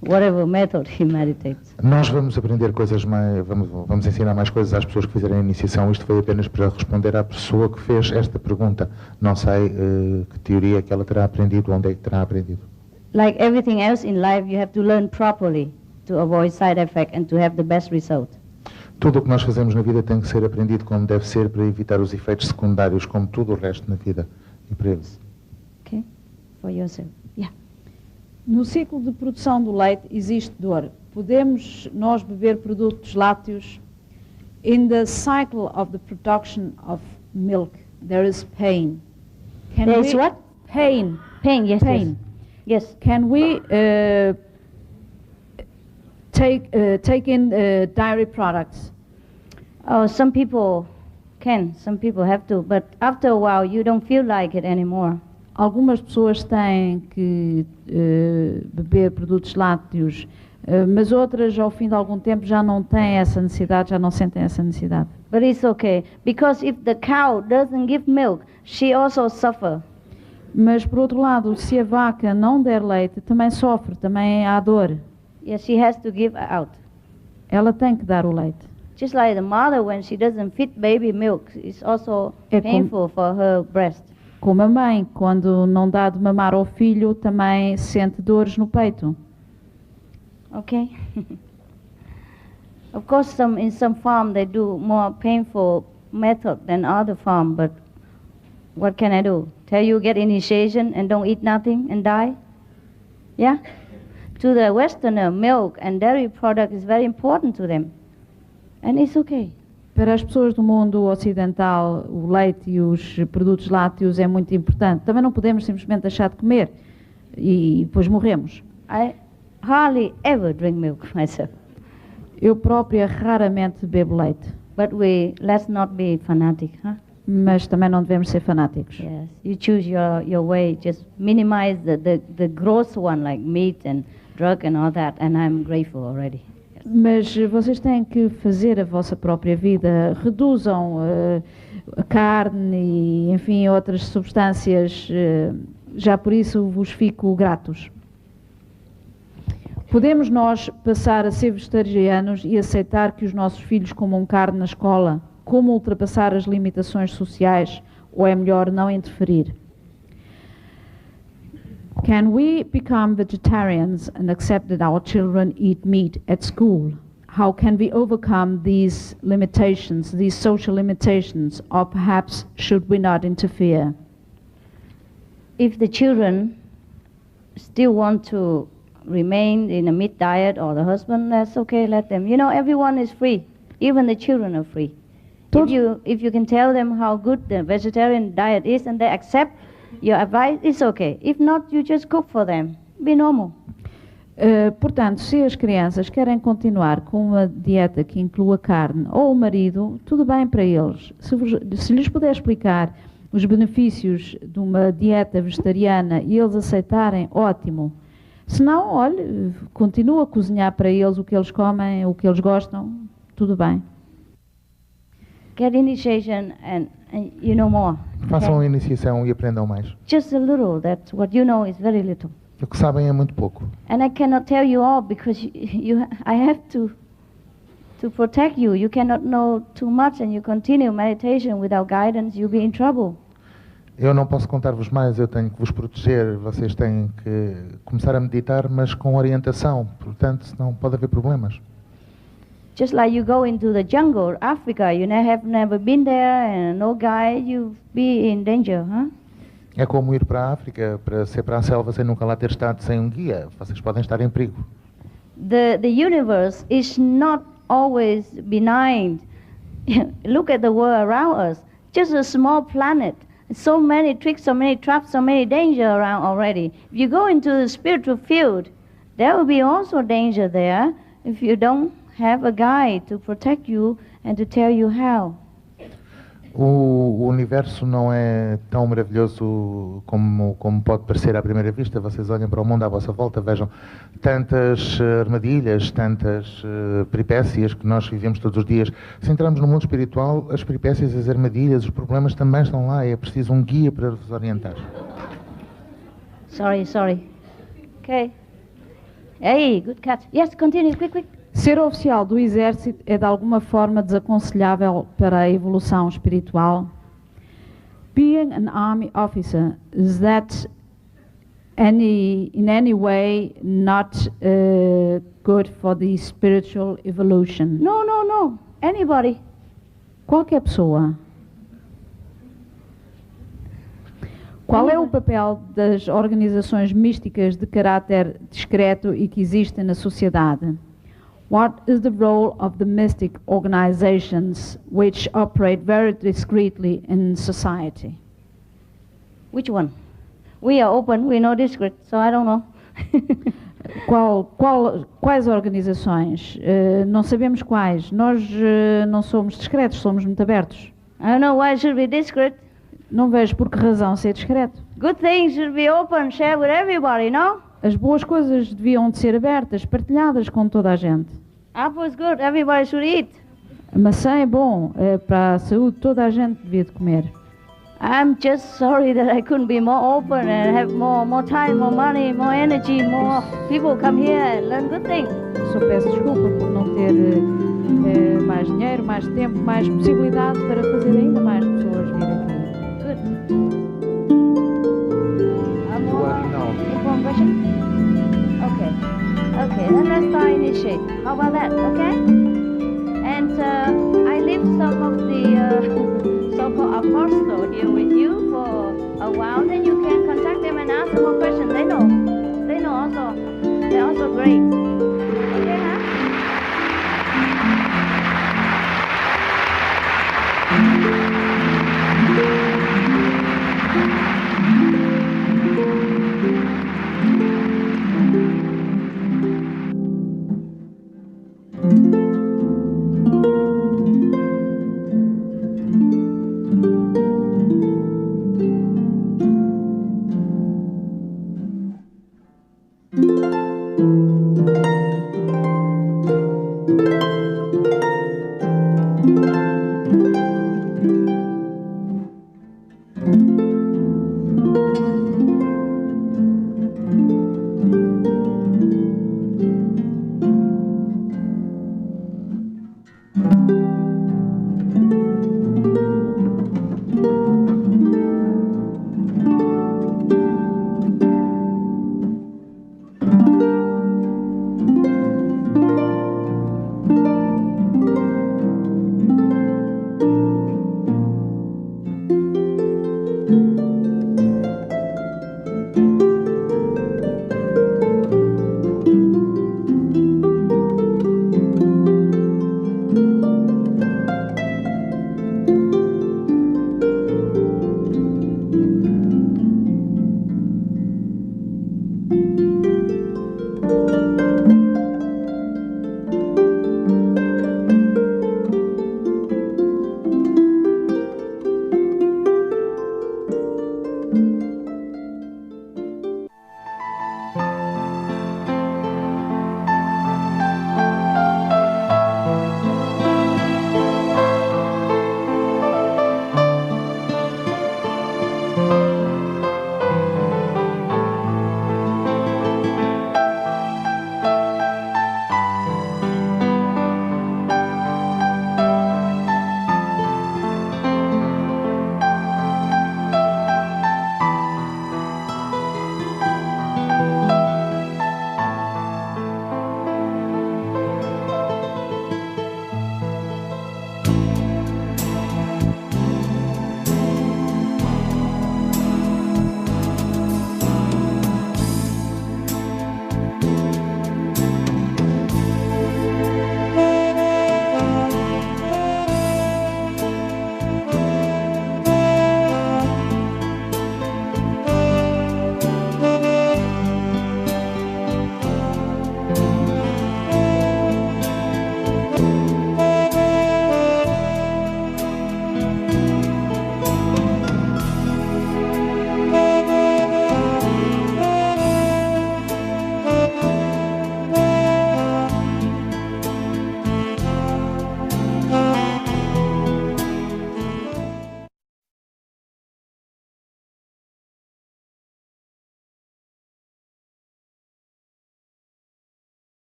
whatever method he meditates. Nós vamos aprender coisas mais, vamos ensinar mais coisas às pessoas que fizerem a iniciação. Isto foi apenas para responder à pessoa que fez esta pergunta. Não sei que teoria que ela terá aprendido, onde é que terá aprendido. Like everything else in life, you have to learn properly to avoid side effect and to have the best result. Tudo o que nós fazemos na vida tem que ser aprendido como deve ser para evitar os efeitos secundários, como tudo o resto na vida. E para eles. Okay? For yourself. Yeah. No ciclo de produção do leite existe dor. Podemos nós beber produtos lácteos? In the cycle of the production of milk, there is pain. There is what? Pain. Pain, yes. Pain. Yes. Can we take in dairy products? Oh, some people can, some people have to, but after a while you don't feel like it anymore. Algumas pessoas têm que beber produtos lácteos, mas outras ao fim de algum tempo já não têm essa necessidade, já não sentem essa necessidade. But it's okay, because if the cow doesn't give milk, she also suffers. Mas por outro lado, se a vaca não der leite, também sofre, também há dor. Yes, she has to give out. Ela tem que dar o leite. Just like the mother, when she doesn't feed baby milk, it's also painful for her breast. Como a mãe, quando não dá de mamar ao filho, também sente dores no peito. Okay. Of course, in some farm they do more painful method than other farm, but what can I do? Tell you get initiation and don't eat nothing and die? Yeah? To the Westerner, milk and dairy product is very important to them. And it's okay. Para as pessoas do mundo ocidental, o leite e os produtos lácteos é muito importante. Também não podemos simplesmente deixar de comer e depois morremos. I hardly ever drink milk myself. Eu própria raramente bebo leite. But let's not be fanatic, huh? Mas também não devemos ser fanáticos. Yes, you choose your way. Just minimize the gross one like meat and drug and all that, and I'm grateful already. Mas vocês têm que fazer a vossa própria vida. Reduzam a carne e, enfim, outras substâncias. Já por isso vos fico gratos. Podemos nós passar a ser vegetarianos e aceitar que os nossos filhos comam carne na escola? Como ultrapassar as limitações sociais? Ou é melhor não interferir? Can we become vegetarians and accept that our children eat meat at school? How can we overcome these limitations, these social limitations, or perhaps should we not interfere? If the children still want to remain in a meat diet or the husband, that's okay, let them. You know, everyone is free. Even the children are free. If you can tell them how good the vegetarian diet is and they accept your advice, it's okay. If not, you just cook for them. Be normal. Portanto, se as crianças querem continuar com uma dieta que inclua carne ou o marido, tudo bem para eles. Se lhes puder explicar os benefícios de uma dieta vegetariana e eles aceitarem, ótimo. Se não, olhe, continua a cozinhar para eles o que eles comem, o que eles gostam, tudo bem. Get initiation and you know more. Façam a iniciação e aprendam mais. Just a little. That's what you know is very little. O que sabem é muito pouco. And I cannot tell you all because I have to protect you. You cannot know too much and you continue meditation without guidance, you'll be in trouble. Eu não posso contar-vos mais, eu tenho que vos proteger. Vocês têm que começar a meditar, mas com orientação. Portanto, senão pode haver problemas. Just like you go into the jungle, Africa, you have never been there and no guide, you'll be in danger, huh? É como ir para a África, para a selva sem nunca lá ter estado sem um guia. Vocês podem estar em perigo. The universe is not always benign. Look at the world around us. Just a small planet. So many tricks, so many traps, so many danger around already. If you go into the spiritual field, there will be also danger there if you don't have a guide to protect you and to tell you how. O universo não é tão maravilhoso como pode parecer à primeira vista. Vocês olham para o mundo à vossa volta, vejam tantas armadilhas, tantas peripécias que nós vivemos todos os dias. Se entrarmos no mundo espiritual, as peripécias, as armadilhas, os problemas também estão lá. É preciso um guia para vos orientar. Sorry. Okay. Hey, good catch. Yes, continue, quick. Ser oficial do exército é de alguma forma desaconselhável para a evolução espiritual? Being an army officer, is that in any way not good for the spiritual evolution? No. Anybody. Qualquer pessoa. Qual é o papel das organizações místicas de caráter discreto e que existem na sociedade? What is the role of the mystic organizations which operate very discreetly in society? Which one? We are open, we know discreet, so I don't know. Quais organizações? Não sabemos quais. Nós não somos discretos, somos muito abertos. I don't know why it should be discreet. Não vejo por que razão ser discreto. Good things should be open, share with everybody, no? As boas coisas deviam de ser abertas, partilhadas com toda a gente. Apple is good, everybody should eat. A maçã é bom, para a saúde, toda a gente devia de comer. I'm just sorry that I couldn't be more open and have more time, more money, more energy, more people come here and learn good things. Só peço desculpa por não ter mais dinheiro, mais tempo, mais possibilidade para fazer ainda mais pessoas vir aqui. Good. Information? Okay, then let's start initiate. How about that, okay? And I leave some of the so-called apostles